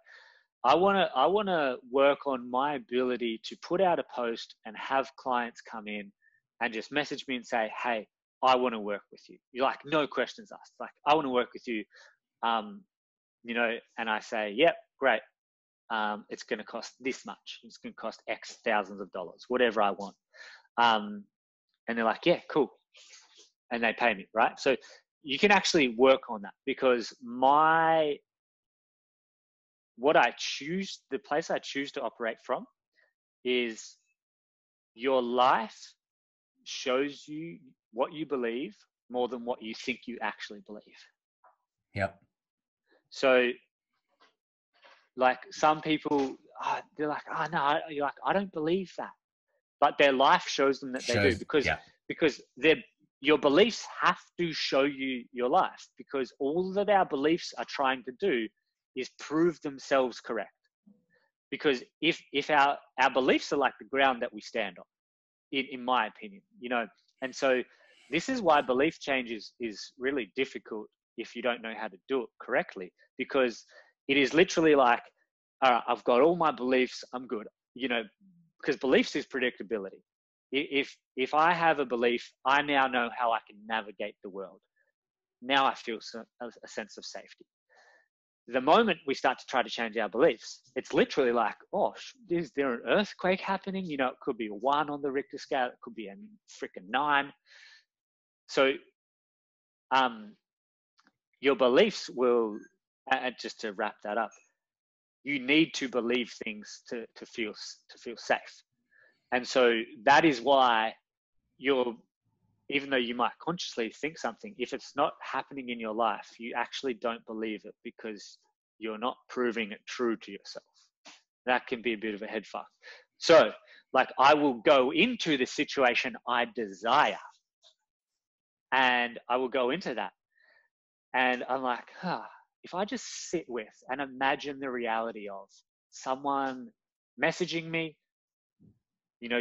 I want to work on my ability to put out a post and have clients come in and just message me and say, hey, I want to work with you. You're like, no questions asked. Like, I want to work with you. And I say, yep, great. It's going to cost this much. It's going to cost X thousands of dollars, whatever I want. And they're like, yeah, cool. And they pay me, right? So you can actually work on that, because the place I choose to operate from is your life shows you what you believe more than what you think you actually believe. Yep. So like, some people, they're like, oh no, you're like, I don't believe that. But their life shows them that they do, because your beliefs have to show you your life, because all that our beliefs are trying to do is prove themselves correct. Because if our beliefs are like the ground that we stand on, in my opinion, and so this is why belief change is really difficult if you don't know how to do it correctly, because it is literally like, all right, I've got all my beliefs, I'm good, because beliefs is predictability. If I have a belief, I now know how I can navigate the world. Now I feel a sense of safety. The moment we start to try to change our beliefs, it's literally like, oh, is there an earthquake happening? It could be a 1 on the Richter scale. It could be a freaking 9. So your beliefs will, and just to wrap that up, you need to believe things to feel safe. And so that is why even though you might consciously think something, if it's not happening in your life, you actually don't believe it because you're not proving it true to yourself. That can be a bit of a head fuck. So, like, I will go into the situation I desire, and I will go into that. And I'm like, if I just sit with and imagine the reality of someone messaging me,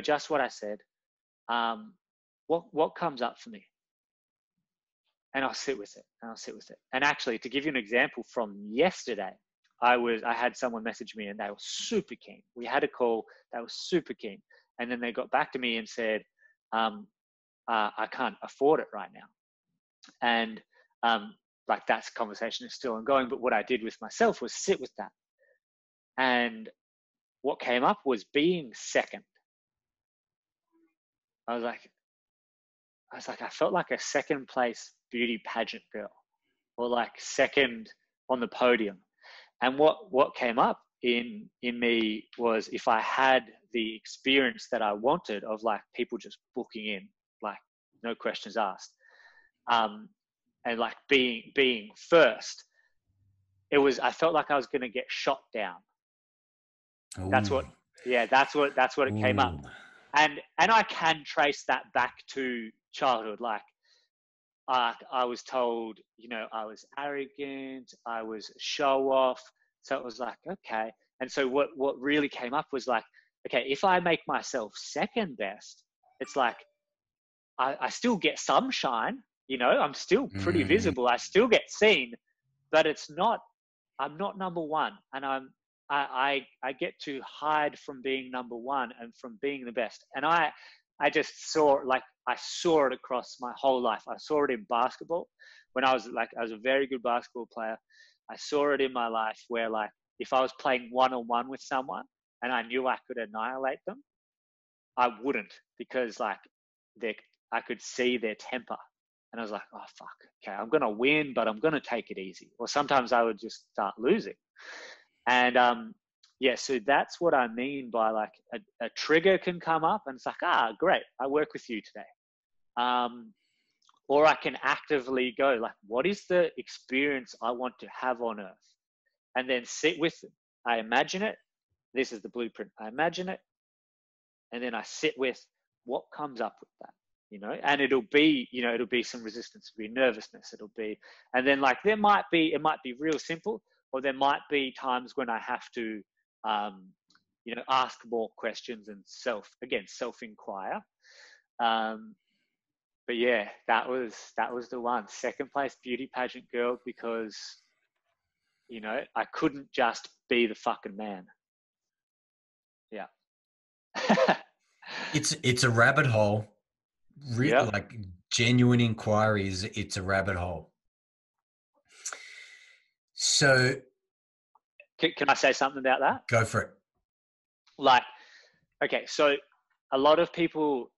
just what I said, what comes up for me? And I'll sit with it, And actually, to give you an example from yesterday, I had someone message me and they were super keen. We had a call, they were super keen. And then they got back to me and said, I can't afford it right now. And like, that conversation is still ongoing. But what I did with myself was sit with that. And what came up was being second. I was like, I felt like a second place beauty pageant girl, or like second on the podium. And what came up in me was, if I had the experience that I wanted of like people just booking in, like no questions asked, and like being first, I felt like I was going to get shot down. Ooh. That's what it came up. And I can trace that back to childhood. Like, I was told, I was arrogant, I was show off. So it was like, okay. And so what really came up was like, okay, if I make myself second best, it's like, I still get some shine, I'm still pretty visible. I still get seen, but I'm not number one. And I get to hide from being number one and from being the best. And I just saw it across my whole life. I saw it in basketball when I was a very good basketball player. I saw it in my life where, like, if I was playing one-on-one with someone and I knew I could annihilate them, I wouldn't, because like I could see their temper. And I was like, oh, fuck, okay, I'm going to win, but I'm going to take it easy. Or sometimes I would just start losing. And so that's what I mean by, like, a trigger can come up and it's like, great, I work with you today. Or I can actively go, like, what is the experience I want to have on earth? And then sit with it. I imagine it. This is the blueprint. I imagine it. And then I sit with what comes up with that. And it'll be some resistance, it'll be nervousness, and then like it might be real simple, or there might be times when I have to, ask more questions and self-inquire. But yeah, that was the one, second place beauty pageant girl, because, I couldn't just be the fucking man. Yeah. It's a rabbit hole. Yep. Like, genuine inquiries, it's a rabbit hole. So can I say something about that? Go for it. Like, okay, so a lot of people,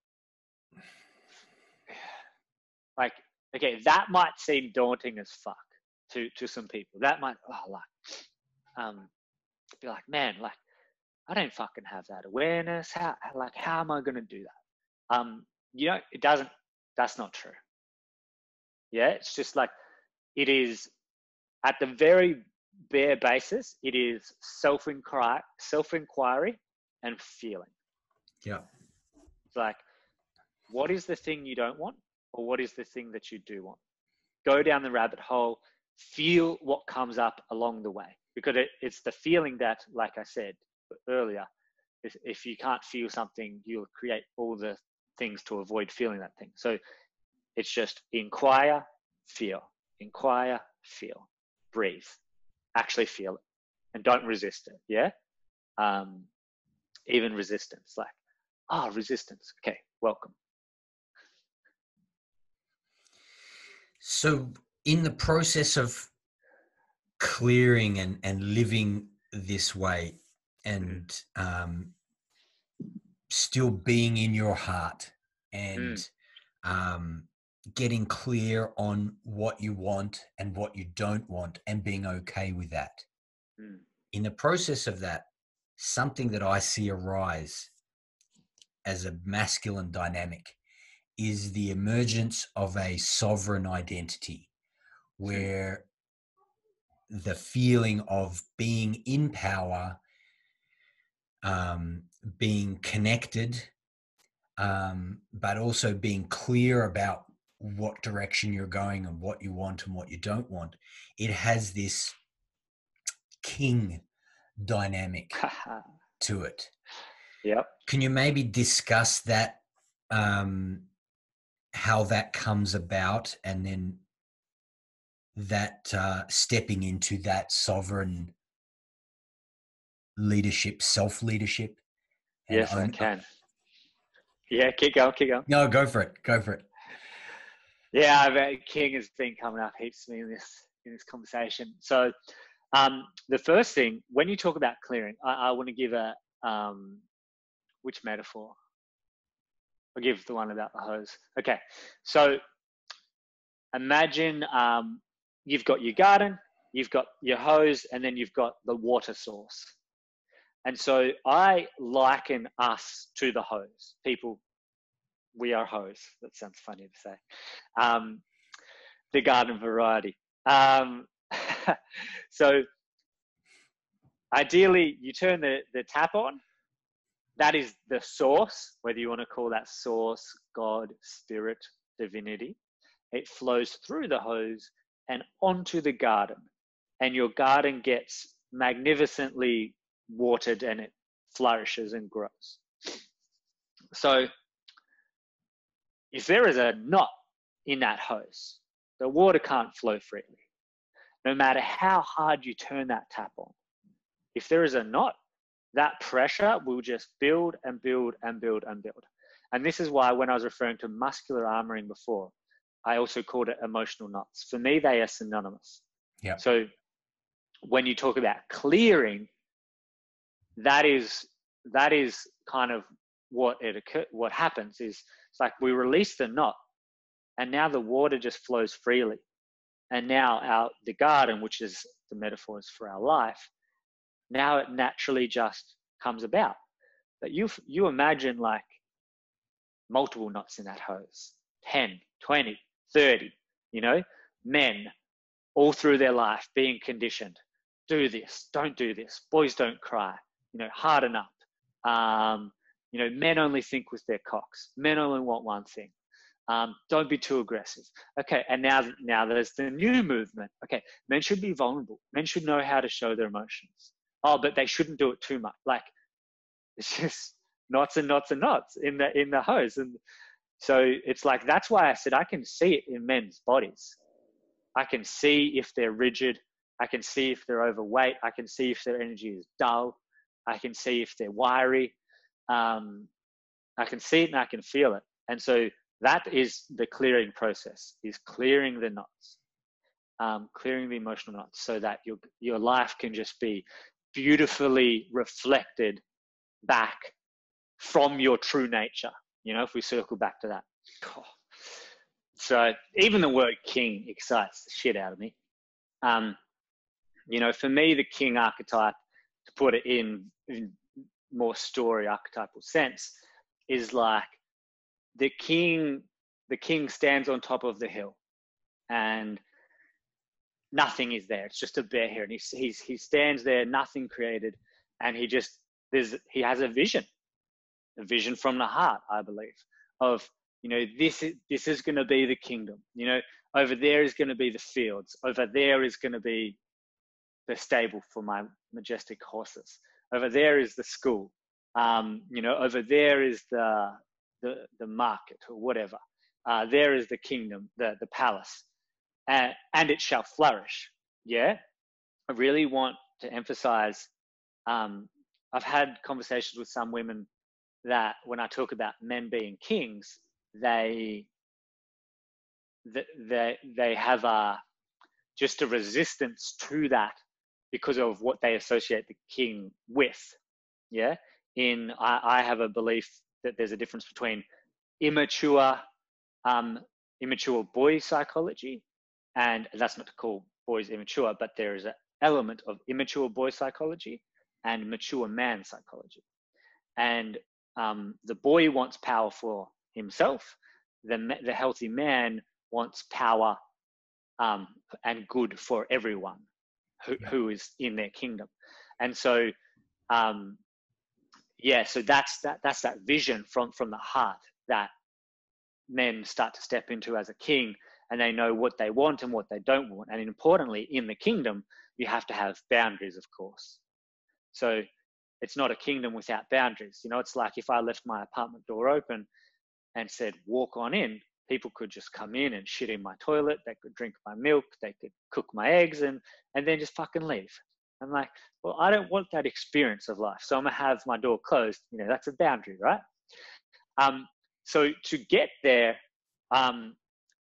like, okay, that might seem daunting as fuck to some people. That might be like, man, like, I don't fucking have that awareness. How am I going to do that? It doesn't. That's not true. Yeah, it's just like, it is at the very bare basis. It is self-inquiry and feeling. Yeah. It's like, what is the thing you don't want, or what is the thing that you do want? Go down the rabbit hole. Feel what comes up along the way, because it's the feeling that, like I said earlier, if you can't feel something, you'll create all the things to avoid feeling that thing. So it's just inquire, feel, breathe, actually feel it, and don't resist it. Yeah. Even resistance, like, resistance. Okay, welcome. So in the process of clearing and living this way, and still being in your heart, and getting clear on what you want and what you don't want and being okay with that. Mm. In the process of that, something that I see arise as a masculine dynamic is the emergence of a sovereign identity where the feeling of being in power, being connected, but also being clear about what direction you're going and what you want and what you don't want. It has this king dynamic to it. Yep. Can you maybe discuss that, how that comes about, and then that stepping into that sovereign leadership, self-leadership, and Yes, I can. Yeah, keep going, keep going. No, go for it. Go for it. Yeah, I bet King has been coming up heaps to me in this conversation. So, the first thing when you talk about clearing, I want to give a which metaphor? I'll give the one about the hose. Okay, so imagine you've got your garden, you've got your hose, and then you've got the water source. And so I liken us to the hose. People, we are hose. That sounds funny to say. The garden variety. So ideally, you turn the tap on. That is the source, whether you want to call that source God, spirit, divinity. It flows through the hose and onto the garden. And your garden gets magnificently watered and it flourishes and grows. So if there is a knot in that hose, the water can't flow freely, no matter how hard you turn that tap on. If there is a knot, that pressure will just build and build and build and build. And this is why when I was referring to muscular armoring before, I also called it emotional knots. For me, they are synonymous. Yeah. So when you talk about clearing, that is kind of what happens is it's like we release the knot and now the water just flows freely. And now the garden, which is the metaphors for our life, now it naturally just comes about. But you imagine like multiple knots in that hose, 10, 20, 30, men all through their life being conditioned. Do this, don't do this. Boys don't cry, harden up. Men only think with their cocks. Men only want one thing. Don't be too aggressive. Okay, and now there's the new movement. Okay, men should be vulnerable. Men should know how to show their emotions. Oh, but they shouldn't do it too much. Like, it's just knots and knots and knots in the hose. And so it's like, that's why I said I can see it in men's bodies. I can see if they're rigid. I can see if they're overweight. I can see if their energy is dull. I can see if they're wiry. I can see it and I can feel it. And so that is the clearing process, is clearing the knots, clearing the emotional knots, so that your life can just be beautifully reflected back from your true nature. If we circle back to that. So even the word king excites the shit out of me. For me, the king archetype, to put it in more story archetypal sense, is like the king stands on top of the hill and nothing is there. It's just a bare hill. And he stands there, nothing created. And he has a vision from the heart, I believe, of, this is going to be the kingdom. Over there is going to be the fields. Over there is going to be the stable for my majestic horses. Over there is the school. Over there is the market or whatever. There is the kingdom, the palace, and it shall flourish. Yeah, I really want to emphasize. I've had conversations with some women that when I talk about men being kings, they have just a resistance to that because of what they associate the king with. Yeah, I have a belief that there's a difference between immature immature boy psychology, and that's not to call boys immature, but there is an element of immature boy psychology and mature man psychology. And the boy wants power for himself. The healthy man wants power and good for everyone who is in their kingdom. And so, so that's that vision from the heart that men start to step into as a king, and they know what they want and what they don't want. And importantly, in the kingdom, you have to have boundaries, of course. So it's not a kingdom without boundaries. You know, it's like if I left my apartment door open and said, walk on in, people could just come in and shit in my toilet. They could drink my milk. They could cook my eggs and then just fucking leave. I'm like, well, I don't want that experience of life. So I'm going to have my door closed. You know, that's a boundary, right? So to get there,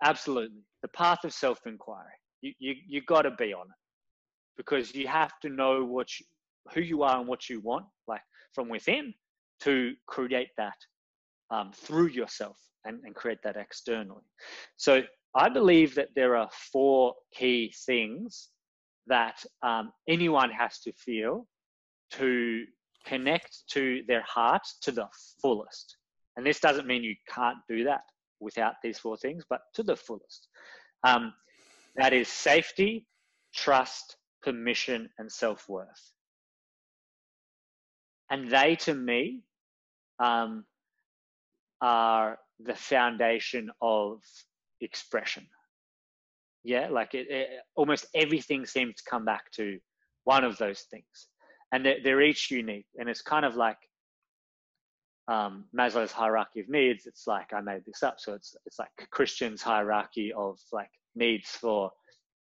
absolutely, the path of self-inquiry, you got to be on it, because you have to know who you are and what you want, like from within, to create that through yourself and create that externally. So I believe that there are 4 key things that anyone has to feel to connect to their heart to the fullest. And this doesn't mean you can't do that without these 4 things, but to the fullest. That is safety, trust, permission, and self-worth. And they, to me, are the foundation of expression. Yeah, like almost everything seems to come back to one of those things. And they're each unique. And it's kind of like Maslow's hierarchy of needs. It's like, I made this up. So it's like Kristian's hierarchy of like needs for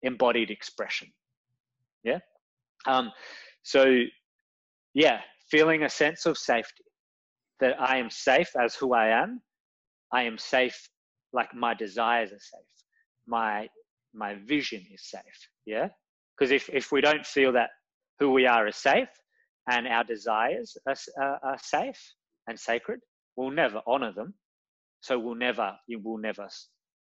embodied expression. Yeah. So yeah, feeling a sense of safety, that I am safe as who I am. I am safe, like my desires are safe. My vision is safe. Yeah. Because if we don't feel that who we are is safe and our desires are safe and sacred, we'll never honor them. So you will never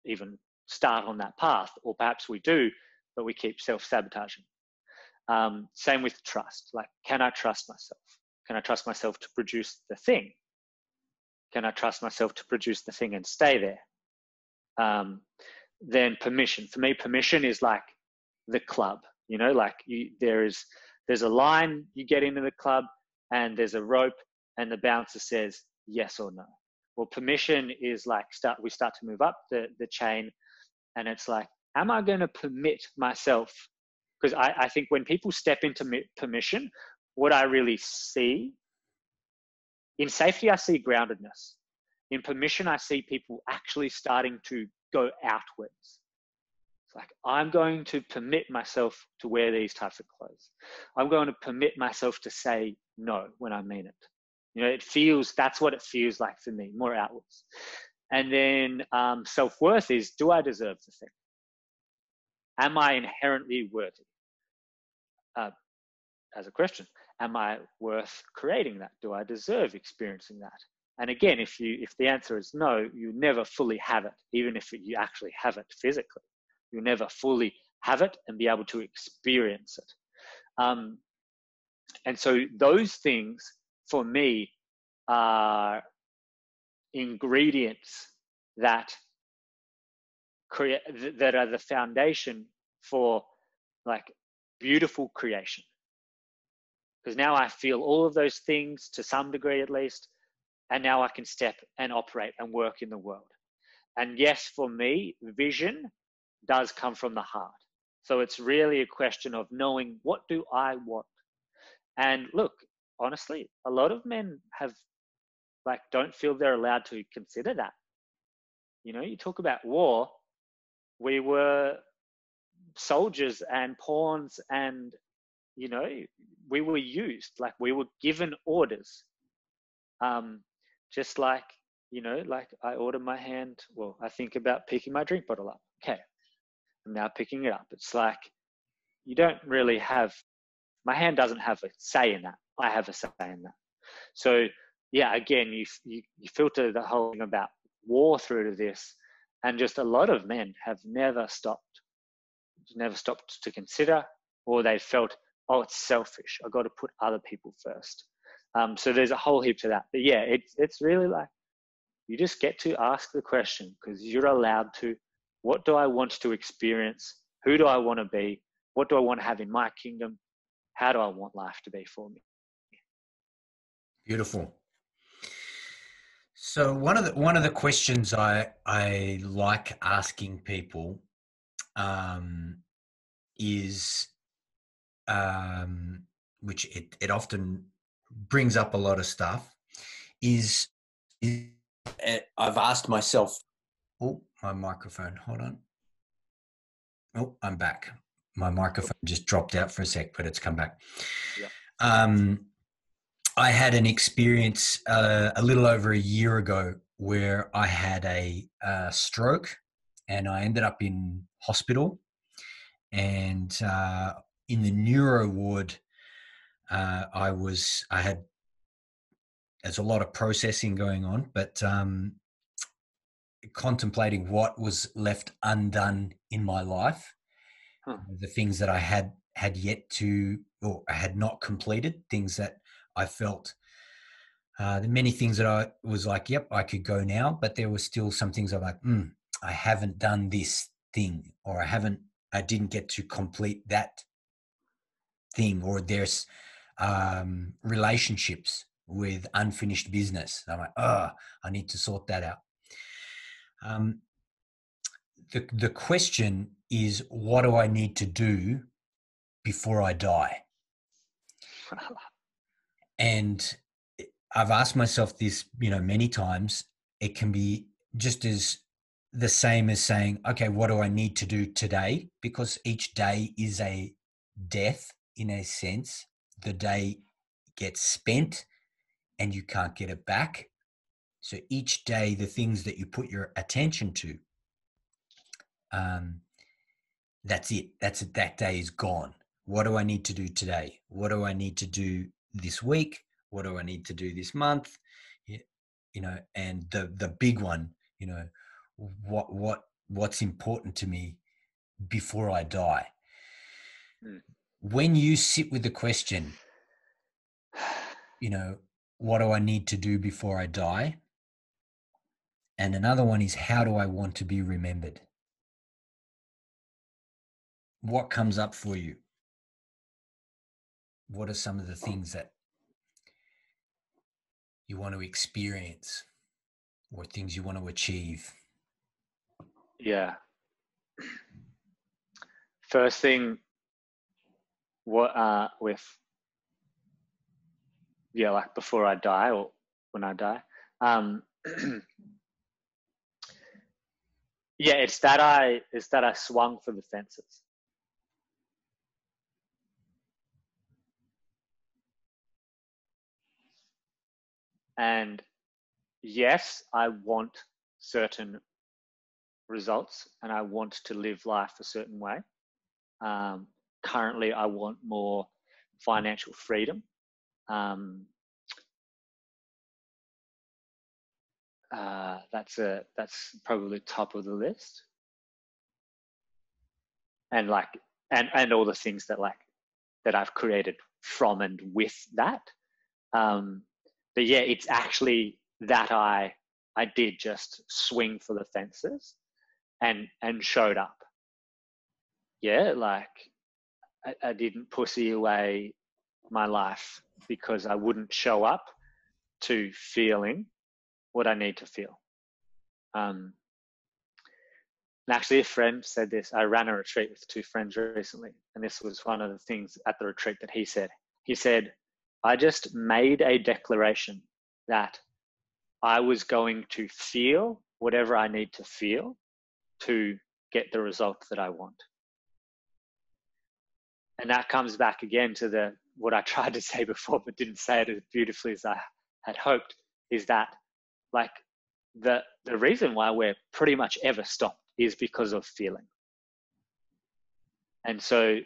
even start on that path, or perhaps we do, but we keep self-sabotaging. Same with trust. Like, can I trust myself? Can I trust myself to produce the thing? Can I trust myself to produce the thing and stay there? Then permission. For me, permission is like the club. You know, like there's a line, you get into the club, and there's a rope, and the bouncer says yes or no. Well, permission is like we start to move up the chain, and it's like, am I going to permit myself? Because I think when people step into permission, what I really see, in safety, I see groundedness. In permission, I see people actually starting to go outwards. It's like, I'm going to permit myself to wear these types of clothes. I'm going to permit myself to say no when I mean it. You know, that's what it feels like for me, more outwards. And then self-worth is, do I deserve the thing? Am I inherently worthy? As a question, am I worth creating that? Do I deserve experiencing that? And again, if the answer is no, you never fully have it, even if you actually have it physically. You never fully have it and be able to experience it. And so those things, for me, are ingredients that are the foundation for like beautiful creation. Because now I feel all of those things to some degree at least, and now I can step and operate and work in the world. And yes, for me, vision does come from the heart. So it's really a question of knowing, what do I want? And look, honestly, a lot of men don't feel they're allowed to consider that. You know, you talk about war, we were soldiers and pawns, and, you know, we were used, like we were given orders. Just like, you know, like I order my hand, well, I think about picking my drink bottle up. Okay, I'm now picking it up. It's like, you don't really have, my hand doesn't have a say in that. I have a say in that. So yeah, again, you filter the whole thing about war through to this, And just a lot of men have never stopped to consider, or they felt, oh, it's selfish, I've got to put other people first. So there's a whole heap to that. But yeah, it's really like, you just get to ask the question, because you're allowed to. What do I want to experience? Who do I want to be? What do I want to have in my kingdom? How do I want life to be for me? Beautiful. So one of the questions I like asking people is, which it often brings up a lot of stuff, is I've asked myself. Oh, my microphone. Hold on. Oh, I'm back. My microphone just dropped out for a sec, but it's come back. Yeah. I had an experience a little over a year ago where I had a stroke, and I ended up in hospital. And in the neuro ward, there's a lot of processing going on, but contemplating what was left undone in my life, the things that I had yet to, or I had not completed, things that I felt, the many things that I was like, yep, I could go now, but there were still some things I'm like, I haven't done this thing, or I didn't get to complete that thing, or there's relationships with unfinished business. I'm like, I need to sort that out. The question is, what do I need to do before I die? And I've asked myself this, many times. It can be just as the same as saying, okay, what do I need to do today? Because each day is a death in a sense. The day gets spent and you can't get it back. So each day, the things that you put your attention to, that's it. That's it. That day is gone. What do I need to do today? What do I need to do this week? What do I need to do this month? And the big one, what's important to me before I die? When you sit with the question, what do I need to do before I die? And another one is, how do I want to be remembered? What comes up for you? What are some of the things that you want to experience, or things you want to achieve? Yeah. First thing, like before I die, or when I die, yeah, it's that I swung for the fences. And yes, I want certain results, and I want to live life a certain way. Currently, I want more financial freedom. That's probably top of the list. And and all the things that I've created from and with that. But yeah, it's actually that I did just swing for the fences and showed up. Yeah, I didn't pussy away my life because I wouldn't show up to feeling what I need to feel. And actually, a friend said this. I ran a retreat with two friends recently, and this was one of the things at the retreat that he said. He said, I just made a declaration that I was going to feel whatever I need to feel to get the result that I want. And that comes back again to what I tried to say before, but didn't say it as beautifully as I had hoped, is that the reason why we're pretty much ever stopped is because of feeling. And so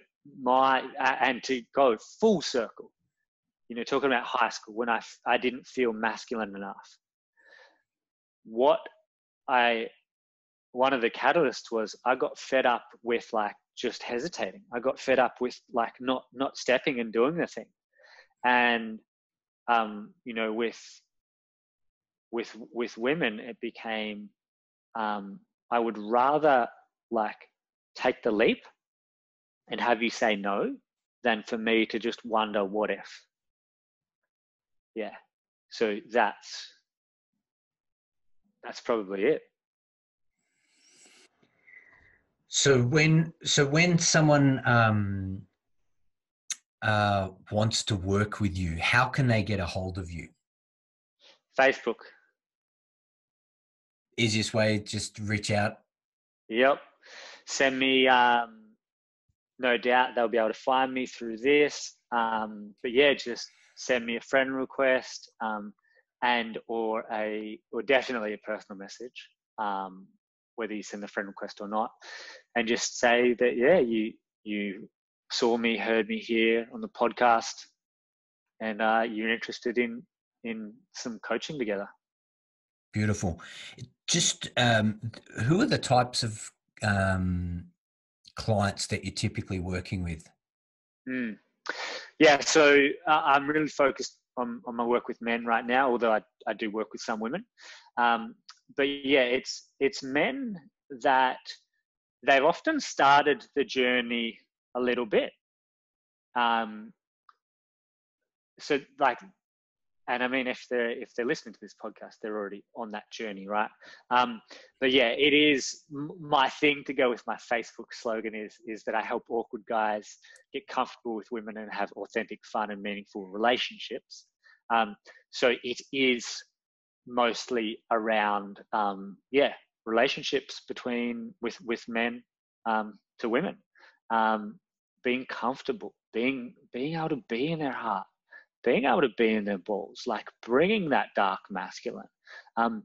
and to go full circle, talking about high school, when I didn't feel masculine enough, what I one of the catalysts was I got fed up with like just hesitating. I got fed up with like not stepping and doing the thing. And you know, with women, it became I would rather like take the leap and have you say no than for me to just wonder what if. Yeah. So that's probably it. So when someone wants to work with you, how can they get a hold of you? Facebook. Easiest way, just reach out. Yep. Send me, no doubt they'll be able to find me through this. But yeah, just send me a friend request, and or definitely a personal message, whether you send the friend request or not, and just say that, yeah, you saw me, heard me here on the podcast, and you're interested in some coaching together. Beautiful. Just who are the types of clients that you're typically working with? Yeah, so I'm really focused on my work with men right now, although I do work with some women. But yeah, it's men that they've often started the journey a little bit. So like, and I mean, if they're listening to this podcast, they're already on that journey, right? But yeah, it is my thing to go with my Facebook slogan is that I help awkward guys get comfortable with women and have authentic, fun, and meaningful relationships. So it is mostly around relationships with men to women, being comfortable, being able to be in their heart, being able to be in their balls, like bringing that dark masculine. And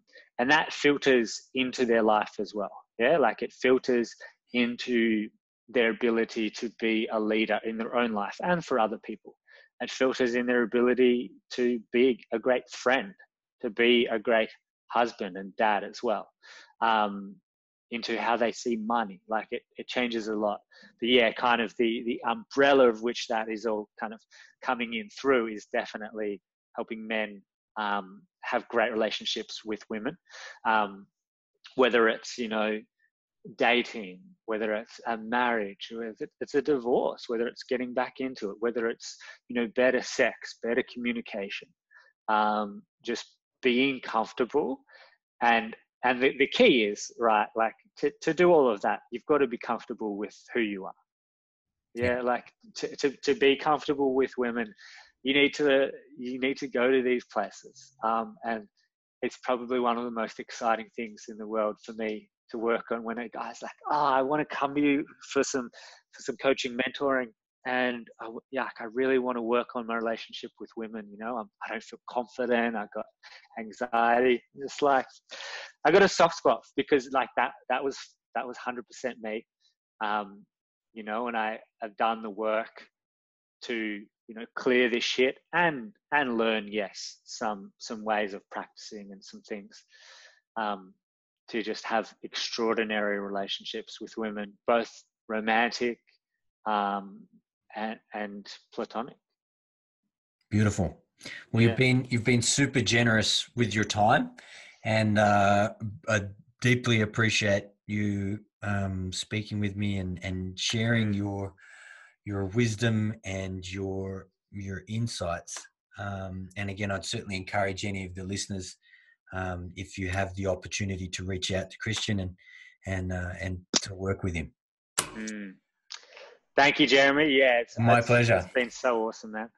that filters into their life as well. Yeah, like it filters into their ability to be a leader in their own life and for other people. It filters in their ability to be a great friend, to be a great husband and dad as well, into how they see money. Like it changes a lot. But yeah, kind of the umbrella of which that is all kind of coming in through is definitely helping men have great relationships with women, whether it's, you know, dating, whether it's a marriage, whether it's a divorce, whether it's getting back into it, whether it's, you know, better sex, better communication, just being comfortable. And the key is, right, like to do all of that, you've got to be comfortable with who you are. Yeah, like to be comfortable with women, you need to go to these places. And it's probably one of the most exciting things in the world for me to work on, when a guy's like, oh, I want to come to you for some coaching, mentoring, and I really want to work on my relationship with women. You know, I don't feel confident. I've got anxiety. It's like I got a soft spot, because like that was 100% me. You know, and I have done the work to, you know, clear this shit and learn, yes, some ways of practicing and some things, to just have extraordinary relationships with women, both romantic and platonic. Beautiful. Well, Yeah. you've been super generous with your time, and I deeply appreciate you speaking with me and sharing your wisdom and your insights. And again, I'd certainly encourage any of the listeners, if you have the opportunity, to reach out to Kristian and to work with him. Thank you, Jeremy. Yeah, My pleasure. It's been so awesome, man.